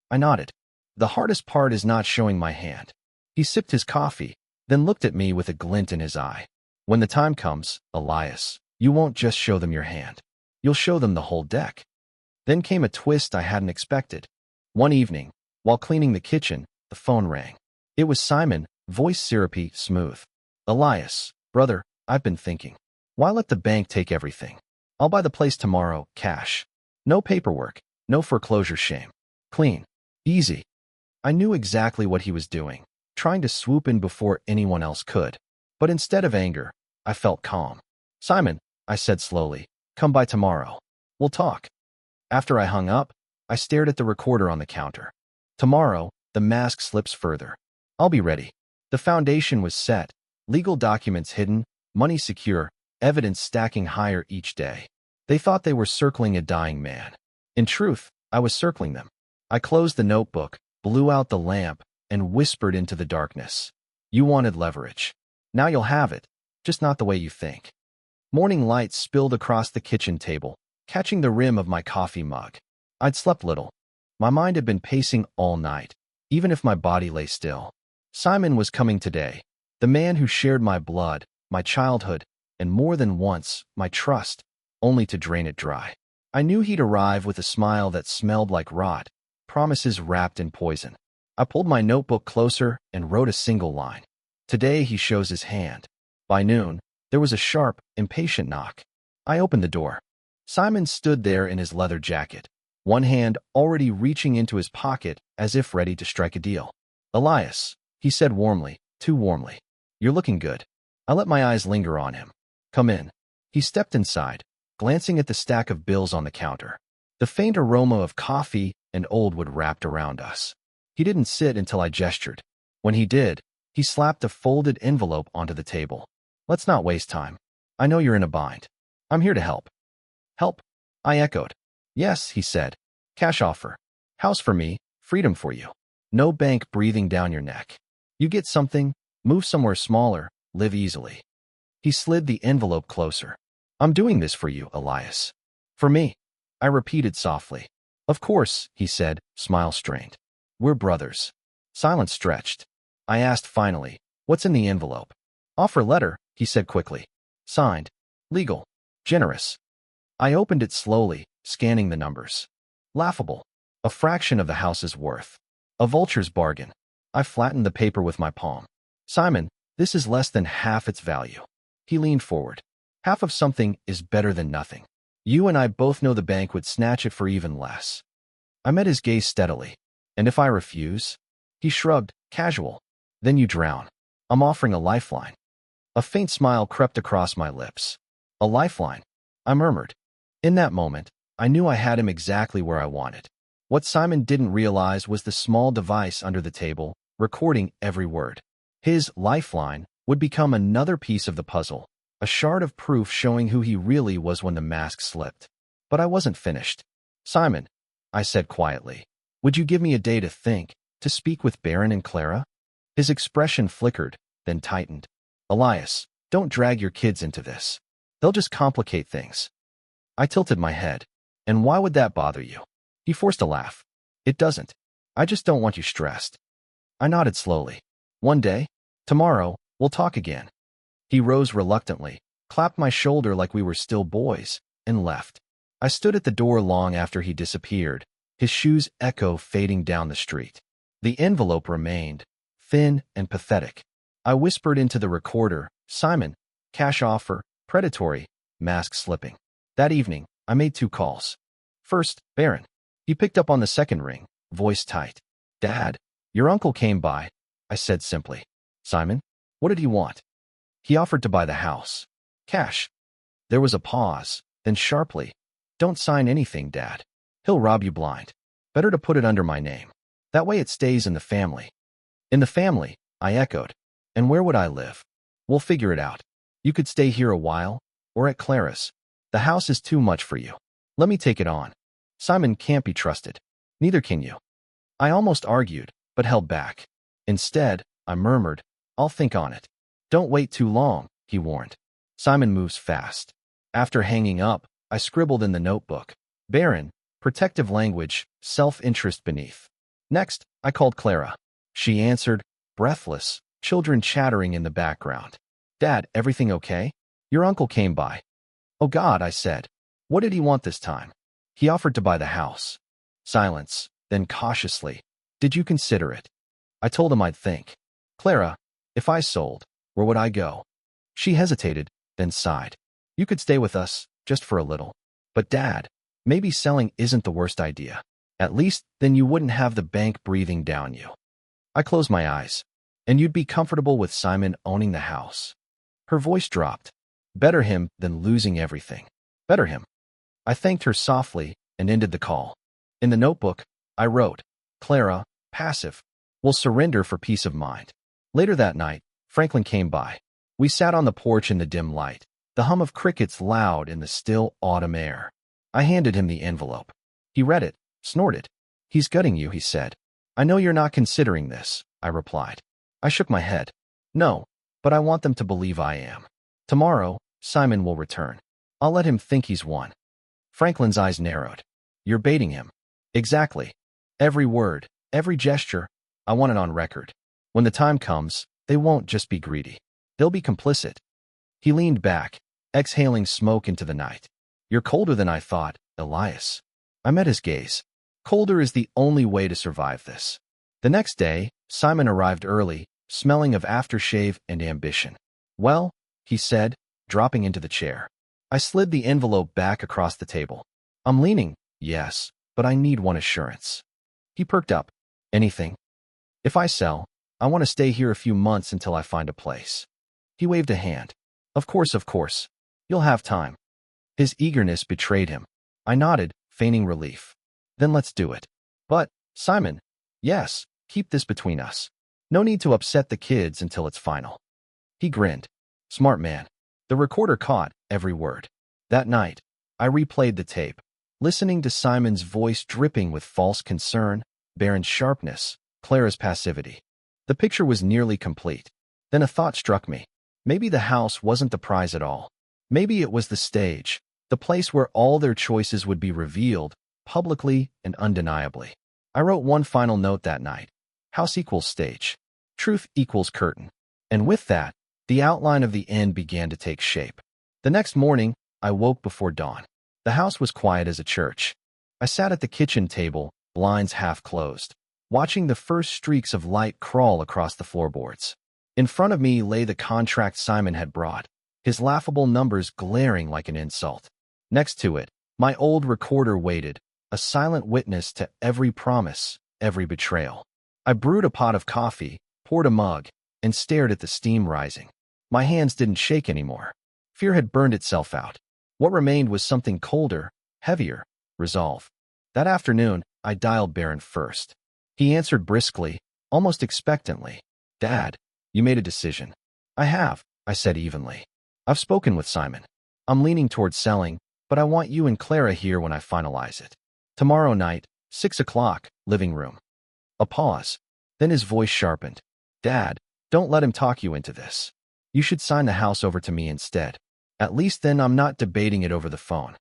I nodded. The hardest part is not showing my hand. He sipped his coffee, then looked at me with a glint in his eye. When the time comes, Elias, you won't just show them your hand. You'll show them the whole deck. Then came a twist I hadn't expected. One evening, while cleaning the kitchen, the phone rang. It was Simon, voice syrupy, smooth. Elias, brother, I've been thinking. Why let the bank take everything? I'll buy the place tomorrow, cash. No paperwork, no foreclosure shame. Clean. Easy. I knew exactly what he was doing, trying to swoop in before anyone else could. But instead of anger, I felt calm. Simon, I said slowly, come by tomorrow. We'll talk. After I hung up, I stared at the recorder on the counter. Tomorrow, the mask slips further. I'll be ready. The foundation was set, legal documents hidden, money secure, evidence stacking higher each day. They thought they were circling a dying man. In truth, I was circling them. I closed the notebook, blew out the lamp, and whispered into the darkness. You wanted leverage. Now you'll have it, just not the way you think. Morning light spilled across the kitchen table, catching the rim of my coffee mug. I'd slept little. My mind had been pacing all night, even if my body lay still. Simon was coming today, the man who shared my blood, my childhood, and more than once, my trust, only to drain it dry. I knew he'd arrive with a smile that smelled like rot, promises wrapped in poison. I pulled my notebook closer and wrote a single line. Today he shows his hand. By noon, there was a sharp, impatient knock. I opened the door. Simon stood there in his leather jacket, one hand already reaching into his pocket as if ready to strike a deal. Elias, he said warmly, too warmly. You're looking good. I let my eyes linger on him. Come in. He stepped inside, glancing at the stack of bills on the counter. The faint aroma of coffee and old wood wrapped around us. He didn't sit until I gestured. When he did, he slapped a folded envelope onto the table. Let's not waste time. I know you're in a bind. I'm here to help. Help? I echoed. Yes, he said. Cash offer. House for me, freedom for you. No bank breathing down your neck. You get something, move somewhere smaller, live easily. He slid the envelope closer. I'm doing this for you, Elias. For me. I repeated softly. Of course, he said, smile strained. We're brothers. Silence stretched. I asked finally, what's in the envelope? Offer letter, he said quickly. Signed. Legal. Generous. I opened it slowly, scanning the numbers. Laughable. A fraction of the house's worth. A vulture's bargain. I flattened the paper with my palm. Simon, this is less than half its value. He leaned forward. Half of something is better than nothing. You and I both know the bank would snatch it for even less. I met his gaze steadily. And if I refuse? He shrugged, casual. Then you drown. I'm offering a lifeline. A faint smile crept across my lips. A lifeline, I murmured. In that moment, I knew I had him exactly where I wanted. What Simon didn't realize was the small device under the table, recording every word. His lifeline would become another piece of the puzzle, a shard of proof showing who he really was when the mask slipped. But I wasn't finished. Simon, I said quietly, would you give me a day to think, to speak with Baron and Clara? His expression flickered, then tightened. Elias, don't drag your kids into this. They'll just complicate things. I tilted my head. And why would that bother you? He forced a laugh. It doesn't. I just don't want you stressed. I nodded slowly. One day, tomorrow, we'll talk again. He rose reluctantly, clapped my shoulder like we were still boys, and left. I stood at the door long after he disappeared, his shoes' echo fading down the street. The envelope remained, thin and pathetic. I whispered into the recorder, Simon, cash offer, predatory, mask slipping. That evening, I made 2 calls. First, Baron. He picked up on the second ring, voice tight. Dad, your uncle came by, I said simply. Simon, what did he want? He offered to buy the house. Cash. There was a pause, then sharply. Don't sign anything, Dad. He'll rob you blind. Better to put it under my name. That way it stays in the family. In the family, I echoed. And where would I live? We'll figure it out. You could stay here a while, or at Clara's. The house is too much for you. Let me take it on. Simon can't be trusted. Neither can you. I almost argued, but held back. Instead, I murmured, I'll think on it. Don't wait too long, he warned. Simon moves fast. After hanging up, I scribbled in the notebook. Baron, protective language, self-interest beneath. Next, I called Clara. She answered, breathless, children chattering in the background. Dad, everything okay? Your uncle came by. Oh God, I said. What did he want this time? He offered to buy the house. Silence, then cautiously. Did you consider it? I told him I'd think. Clara, if I sold, where would I go? She hesitated, then sighed. You could stay with us, just for a little. But Dad, maybe selling isn't the worst idea. At least, then you wouldn't have the bank breathing down you. I closed my eyes. And you'd be comfortable with Simon owning the house. Her voice dropped. Better him than losing everything. Better him. I thanked her softly and ended the call. In the notebook, I wrote, Clara, passive, will surrender for peace of mind. Later that night, Franklin came by. We sat on the porch in the dim light, the hum of crickets loud in the still autumn air. I handed him the envelope. He read it, snorted. He's gutting you, he said. I know you're not considering this, I replied. I shook my head. No, but I want them to believe I am. Tomorrow, Simon will return. I'll let him think he's won. Franklin's eyes narrowed. You're baiting him. Exactly. Every word, every gesture, I want it on record. When the time comes, they won't just be greedy. They'll be complicit. He leaned back, exhaling smoke into the night. You're colder than I thought, Elias. I met his gaze. Colder is the only way to survive this. The next day, Simon arrived early, smelling of aftershave and ambition. Well, he said, dropping into the chair. I slid the envelope back across the table. I'm leaning, yes, but I need one assurance. He perked up. Anything? If I sell, I want to stay here a few months until I find a place. He waved a hand. Of course. You'll have time. His eagerness betrayed him. I nodded, feigning relief. Then let's do it. But, Simon, yes, keep this between us. No need to upset the kids until it's final. He grinned. Smart man. The recorder caught every word. That night, I replayed the tape, listening to Simon's voice dripping with false concern, Baron's sharpness, Clara's passivity. The picture was nearly complete. Then a thought struck me. Maybe the house wasn't the prize at all. Maybe it was the stage, the place where all their choices would be revealed, publicly and undeniably. I wrote one final note that night. House equals stage. Truth equals curtain. And with that, the outline of the end began to take shape. The next morning, I woke before dawn. The house was quiet as a church. I sat at the kitchen table, blinds half closed, watching the first streaks of light crawl across the floorboards. In front of me lay the contract Simon had brought, his laughable numbers glaring like an insult. Next to it, my old recorder waited, a silent witness to every promise, every betrayal. I brewed a pot of coffee, poured a mug, and stared at the steam rising. My hands didn't shake anymore. Fear had burned itself out. What remained was something colder, heavier, resolve. That afternoon, I dialed Baron first. He answered briskly, almost expectantly. Dad, you made a decision. I have, I said evenly. I've spoken with Simon. I'm leaning towards selling, but I want you and Clara here when I finalize it. Tomorrow night, 6 o'clock, living room. A pause. Then his voice sharpened. Dad, don't let him talk you into this. You should sign the house over to me instead. At least then I'm not debating it over the phone.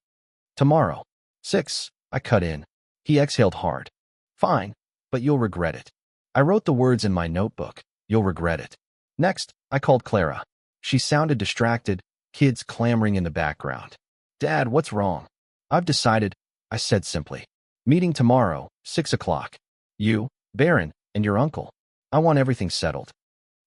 Tomorrow. 6, I cut in. He exhaled hard. Fine, but you'll regret it. I wrote the words in my notebook. You'll regret it. Next, I called Clara. She sounded distracted, kids clamoring in the background. Dad, what's wrong? I've decided, I said simply. Meeting tomorrow, 6 o'clock. You, Baron, and your uncle. I want everything settled.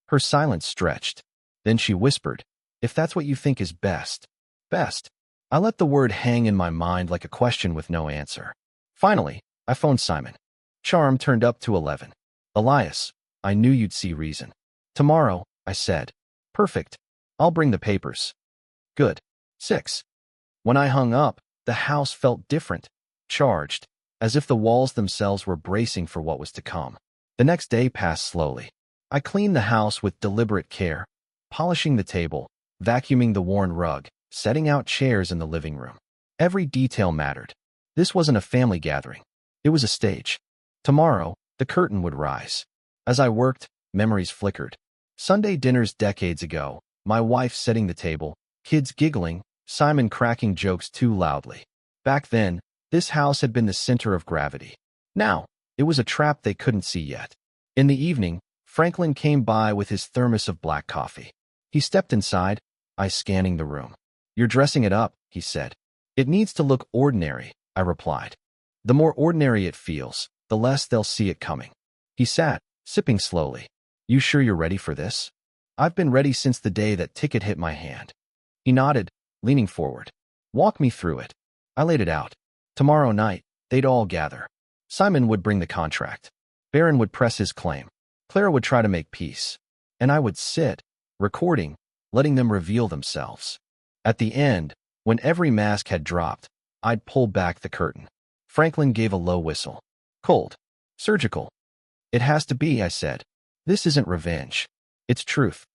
Her silence stretched. Then she whispered, if that's what you think is best. Best. I let the word hang in my mind like a question with no answer. Finally, I phoned Simon. Charm turned up to 11. Elias, I knew you'd see reason. Tomorrow, I said. Perfect. I'll bring the papers. Good. 6. When I hung up, the house felt different, charged, as if the walls themselves were bracing for what was to come. The next day passed slowly. I cleaned the house with deliberate care, polishing the table, vacuuming the worn rug, setting out chairs in the living room. Every detail mattered. This wasn't a family gathering. It was a stage. Tomorrow, the curtain would rise. As I worked, memories flickered. Sunday dinners decades ago, my wife setting the table, kids giggling, Simon cracking jokes too loudly. Back then, this house had been the center of gravity. Now, it was a trap they couldn't see yet. In the evening, Franklin came by with his thermos of black coffee. He stepped inside, eyes scanning the room. You're dressing it up, he said. It needs to look ordinary, I replied. The more ordinary it feels, the less they'll see it coming. He sat, sipping slowly. You sure you're ready for this? I've been ready since the day that ticket hit my hand. He nodded, leaning forward. Walk me through it. I laid it out. Tomorrow night, they'd all gather. Simon would bring the contract. Baron would press his claim. Clara would try to make peace. And I would sit, recording, letting them reveal themselves. At the end, when every mask had dropped, I'd pulled back the curtain. Franklin gave a low whistle. Cold. Surgical. It has to be, I said. This isn't revenge. It's truth.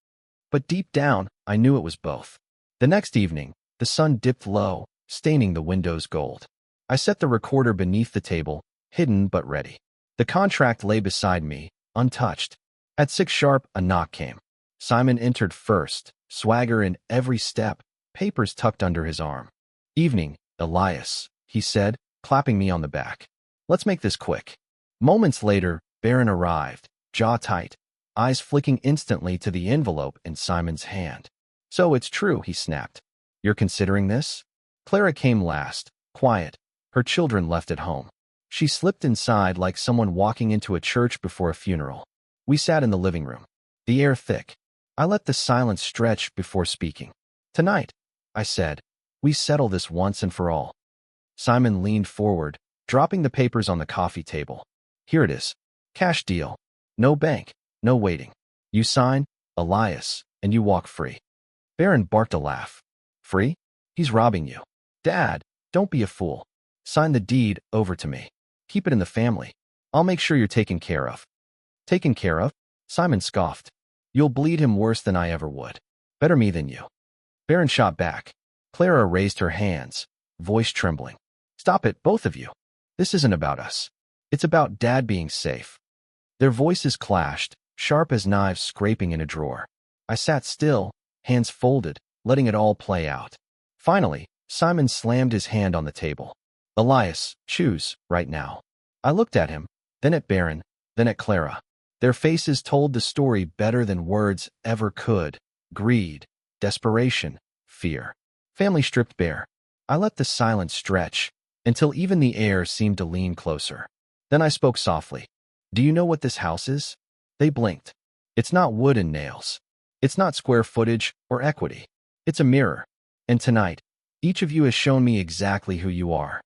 But deep down, I knew it was both. The next evening, the sun dipped low, staining the windows gold. I set the recorder beneath the table, hidden but ready. The contract lay beside me, untouched. At 6 sharp, a knock came. Simon entered first, swagger in every step, papers tucked under his arm. Evening, Elias, he said, clapping me on the back. Let's make this quick. Moments later, Baron arrived, jaw tight, eyes flicking instantly to the envelope in Simon's hand. So it's true, he snapped. You're considering this? Clara came last, quiet, her children left at home. She slipped inside like someone walking into a church before a funeral. We sat in the living room, the air thick. I let the silence stretch before speaking. Tonight, I said, we settle this once and for all. Simon leaned forward, dropping the papers on the coffee table. Here it is. Cash deal. No bank, no waiting. You sign, Elias, and you walk free. Baron barked a laugh. Free? He's robbing you. Dad, don't be a fool. Sign the deed over to me. Keep it in the family. I'll make sure you're taken care of. Taken care of? Simon scoffed. You'll bleed him worse than I ever would. Better me than you. Baron shot back. Clara raised her hands, voice trembling. Stop it, both of you. This isn't about us. It's about Dad being safe. Their voices clashed, sharp as knives scraping in a drawer. I sat still, hands folded, letting it all play out. Finally, Simon slammed his hand on the table. Elias, choose, right now. I looked at him, then at Baron, then at Clara. Their faces told the story better than words ever could. Greed, desperation, fear. Family stripped bare. I let the silence stretch, until even the air seemed to lean closer. Then I spoke softly. Do you know what this house is? They blinked. It's not wood and nails. It's not square footage or equity. It's a mirror. And tonight, each of you has shown me exactly who you are.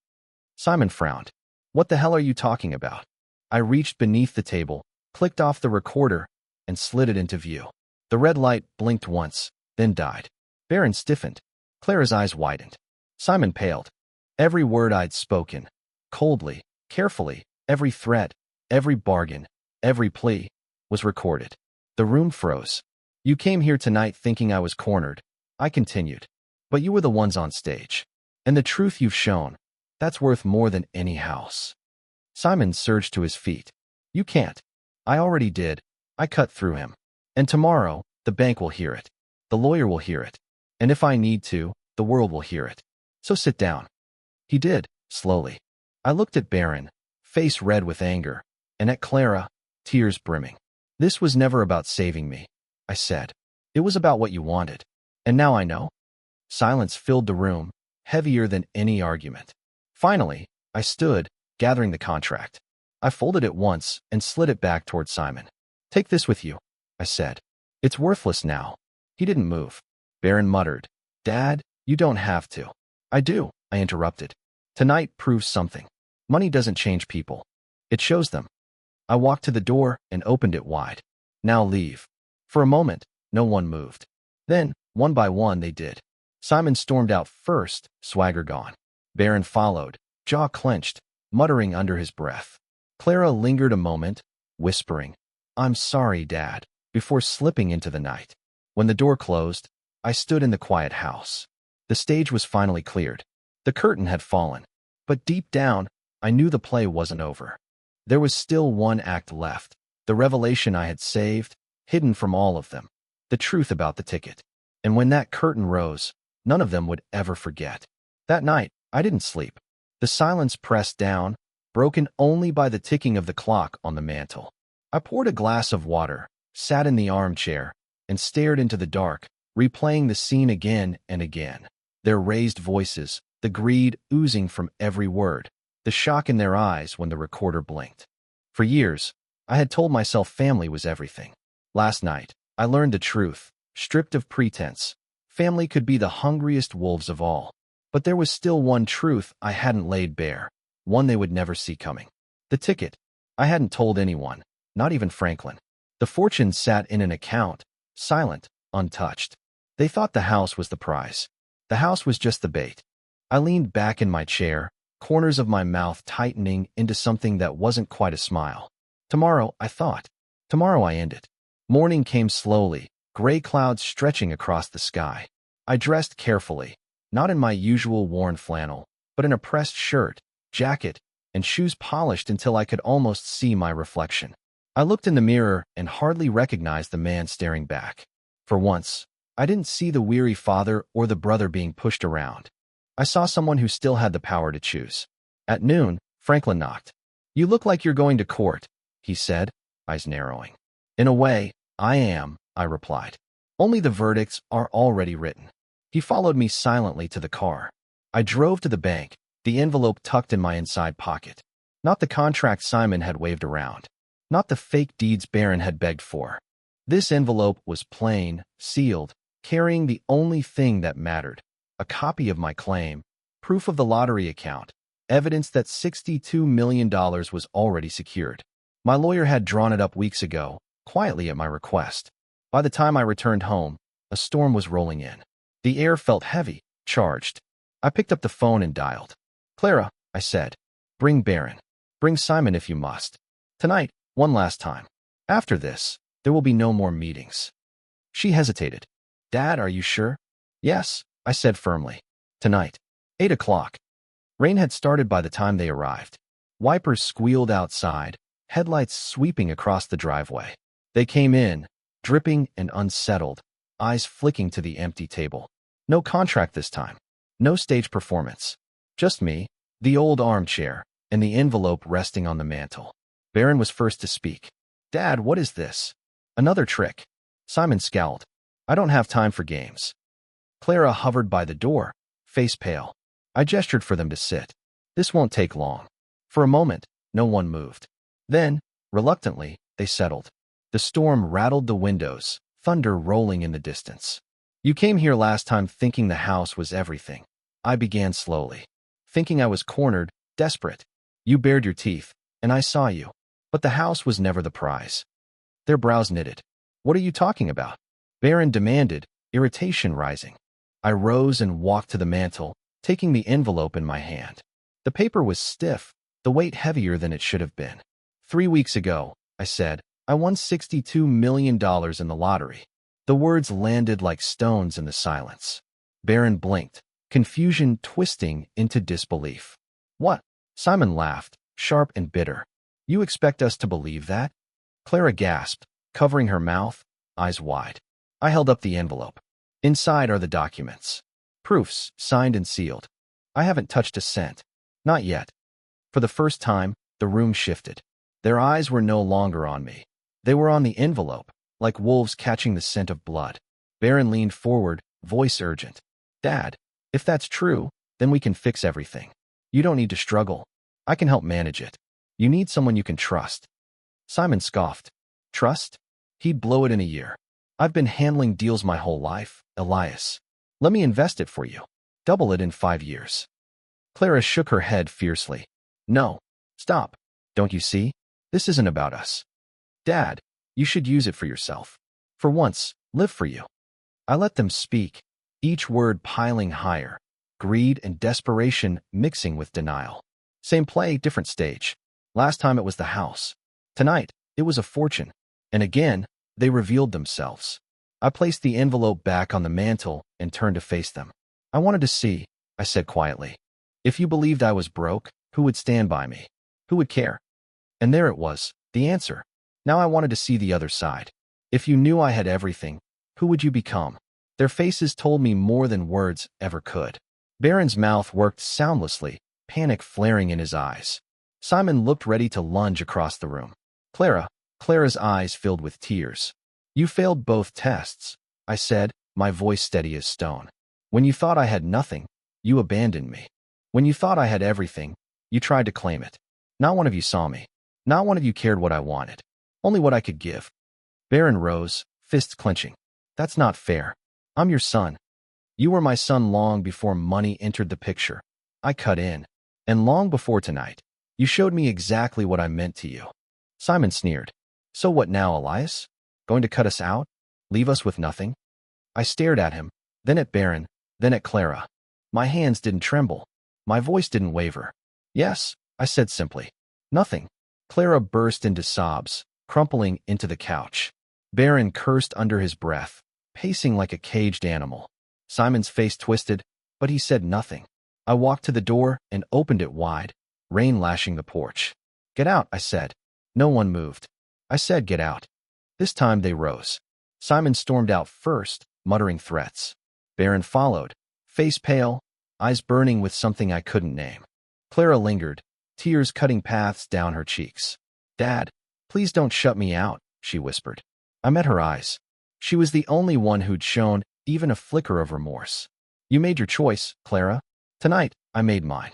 Simon frowned. What the hell are you talking about? I reached beneath the table, clicked off the recorder, and slid it into view. The red light blinked once, then died. Baron stiffened. Clara's eyes widened. Simon paled. Every word I'd spoken, coldly, carefully, every threat, every bargain, every plea, was recorded. The room froze. You came here tonight thinking I was cornered, I continued. But you were the ones on stage. And the truth you've shown, that's worth more than any house. Simon surged to his feet. You can't. I already did. I cut through him. And tomorrow, the bank will hear it. The lawyer will hear it. And if I need to, the world will hear it. So sit down. He did, slowly. I looked at Baron, face red with anger, and at Clara, tears brimming. This was never about saving me, I said. It was about what you wanted. And now I know. Silence filled the room, heavier than any argument. Finally, I stood, gathering the contract. I folded it once and slid it back toward Simon. Take this with you, I said. It's worthless now. He didn't move. Baron muttered. Dad, you don't have to. I do, I interrupted. Tonight proves something. Money doesn't change people. It shows them. I walked to the door and opened it wide. Now leave. For a moment, no one moved. Then, one by one, they did. Simon stormed out first, swagger gone. Baron followed, jaw clenched, muttering under his breath. Clara lingered a moment, whispering, I'm sorry, Dad, before slipping into the night. When the door closed, I stood in the quiet house. The stage was finally cleared. The curtain had fallen. But deep down, I knew the play wasn't over. There was still one act left, the revelation I had saved, hidden from all of them, the truth about the ticket. And when that curtain rose, none of them would ever forget. That night, I didn't sleep. The silence pressed down, broken only by the ticking of the clock on the mantel. I poured a glass of water, sat in the armchair, and stared into the dark, replaying the scene again and again. Their raised voices, the greed oozing from every word, the shock in their eyes when the recorder blinked. For years, I had told myself family was everything. Last night, I learned the truth, stripped of pretense. Family could be the hungriest wolves of all. But there was still one truth I hadn't laid bare, one they would never see coming. The ticket. I hadn't told anyone, not even Franklin. The fortune sat in an account, silent, untouched. They thought the house was the prize. The house was just the bait. I leaned back in my chair, corners of my mouth tightening into something that wasn't quite a smile. Tomorrow, I thought. Tomorrow I ended. Morning came slowly, gray clouds stretching across the sky. I dressed carefully, not in my usual worn flannel, but in a pressed shirt, jacket, and shoes polished until I could almost see my reflection. I looked in the mirror and hardly recognized the man staring back. For once, I didn't see the weary father or the brother being pushed around. I saw someone who still had the power to choose. At noon, Franklin knocked. "You look like you're going to court," he said, eyes narrowing. "In a way, I am," I replied. "Only the verdicts are already written." He followed me silently to the car. I drove to the bank, the envelope tucked in my inside pocket. Not the contract Simon had waved around. Not the fake deeds Barron had begged for. This envelope was plain, sealed, carrying the only thing that mattered: a copy of my claim, proof of the lottery account, evidence that $62 million was already secured. My lawyer had drawn it up weeks ago, quietly at my request. By the time I returned home, a storm was rolling in. The air felt heavy, charged. I picked up the phone and dialed. "Clara," I said, "bring Barron. Bring Simon if you must. Tonight, one last time. After this, there will be no more meetings." She hesitated. "Dad, are you sure?" "Yes," I said firmly. "Tonight. 8 o'clock. Rain had started by the time they arrived. Wipers squealed outside, headlights sweeping across the driveway. They came in, dripping and unsettled, eyes flicking to the empty table. No contract this time. No stage performance. Just me, the old armchair, and the envelope resting on the mantel. Barron was first to speak. "Dad, what is this? Another trick?" Simon scowled. "I don't have time for games." Clara hovered by the door, face pale. I gestured for them to sit. "This won't take long." For a moment, no one moved. Then, reluctantly, they settled. The storm rattled the windows, thunder rolling in the distance. "You came here last time thinking the house was everything." I began slowly. "Thinking I was cornered, desperate. You bared your teeth, and I saw you. But the house was never the prize." Their brows knitted. "What are you talking about?" Barron demanded, irritation rising. I rose and walked to the mantel, taking the envelope in my hand. The paper was stiff, the weight heavier than it should have been. "3 weeks ago," I said, "I won $62 million in the lottery." The words landed like stones in the silence. Barron blinked, confusion twisting into disbelief. "What?" Simon laughed, sharp and bitter. "You expect us to believe that?" Clara gasped, covering her mouth, eyes wide. I held up the envelope. "Inside are the documents. Proofs, signed and sealed. I haven't touched a cent. Not yet." For the first time, the room shifted. Their eyes were no longer on me. They were on the envelope, like wolves catching the scent of blood. Barron leaned forward, voice urgent. "Dad, if that's true, then we can fix everything. You don't need to struggle. I can help manage it. You need someone you can trust." Simon scoffed. "Trust? He'd blow it in a year. I've been handling deals my whole life, Elias. Let me invest it for you. Double it in 5 years." Clara shook her head fiercely. "No. Stop. Don't you see? This isn't about us. Dad, you should use it for yourself. For once, live for you." I let them speak, each word piling higher, greed and desperation mixing with denial. Same play, different stage. Last time it was the house. Tonight, it was a fortune. And again, they revealed themselves. I placed the envelope back on the mantel and turned to face them. "I wanted to see," I said quietly. "If you believed I was broke, who would stand by me? Who would care?" And there it was, the answer. Now I wanted to see the other side. If you knew I had everything, who would you become? Their faces told me more than words ever could. Barron's mouth worked soundlessly, panic flaring in his eyes. Simon looked ready to lunge across the room. Clara's eyes filled with tears. "You failed both tests," I said, my voice steady as stone. "When you thought I had nothing, you abandoned me. When you thought I had everything, you tried to claim it. Not one of you saw me. Not one of you cared what I wanted. Only what I could give." Barron rose, fists clenching. "That's not fair. I'm your son. You were my son long before money entered the picture." I cut in. "And long before tonight. You showed me exactly what I meant to you." Simon sneered. "So what now, Elias? Going to cut us out? Leave us with nothing?" I stared at him, then at Barron, then at Clara. My hands didn't tremble. My voice didn't waver. Yes, I said simply. Nothing. Clara burst into sobs, crumpling into the couch. Baron cursed under his breath, pacing like a caged animal. Simon's face twisted, but he said nothing. I walked to the door and opened it wide, rain lashing the porch. Get out, I said. No one moved. I said get out. This time they rose. Simon stormed out first, muttering threats. Baron followed, face pale, eyes burning with something I couldn't name. Clara lingered, tears cutting paths down her cheeks. Dad, please don't shut me out, she whispered. I met her eyes. She was the only one who'd shown even a flicker of remorse. You made your choice, Clara. Tonight, I made mine.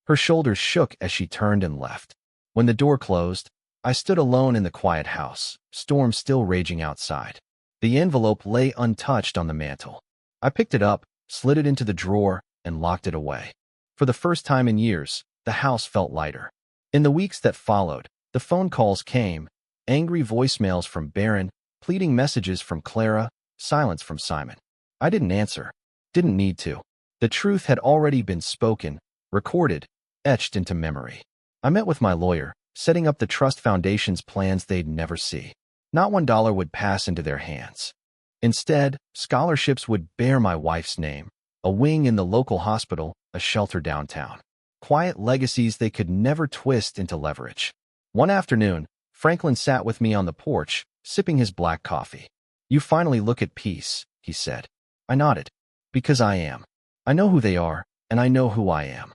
Her shoulders shook as she turned and left. When the door closed, I stood alone in the quiet house, storm still raging outside. The envelope lay untouched on the mantel. I picked it up, slid it into the drawer, and locked it away. For the first time in years, the house felt lighter. In the weeks that followed, the phone calls came, angry voicemails from Baron, pleading messages from Clara, silence from Simon. I didn't answer. Didn't need to. The truth had already been spoken, recorded, etched into memory. I met with my lawyer, setting up the trust foundation's plans they'd never see. Not $1 would pass into their hands. Instead, scholarships would bear my wife's name, a wing in the local hospital, a shelter downtown. Quiet legacies they could never twist into leverage. One afternoon, Franklin sat with me on the porch, sipping his black coffee. You finally look at peace, he said. I nodded. Because I am. I know who they are, and I know who I am.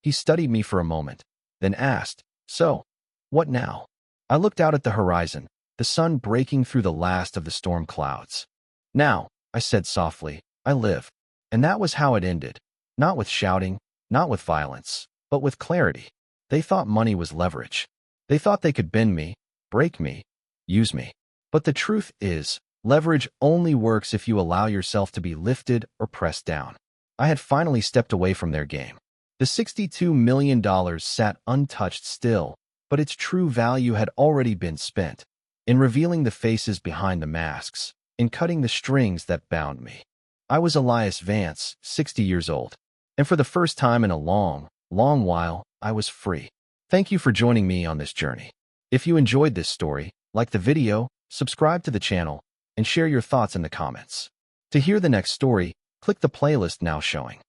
He studied me for a moment, then asked, so, what now? I looked out at the horizon, the sun breaking through the last of the storm clouds. Now, I said softly, I live. And that was how it ended. Not with shouting, not with violence, but with clarity. They thought money was leverage. They thought they could bend me, break me, use me. But the truth is, leverage only works if you allow yourself to be lifted or pressed down. I had finally stepped away from their game. The $62 million sat untouched still, but its true value had already been spent. In revealing the faces behind the masks, in cutting the strings that bound me. I was Elias Vance, 60 years old. And for the first time in a long, long while, I was free. Thank you for joining me on this journey. If you enjoyed this story, like the video, subscribe to the channel, and share your thoughts in the comments. To hear the next story, click the playlist now showing.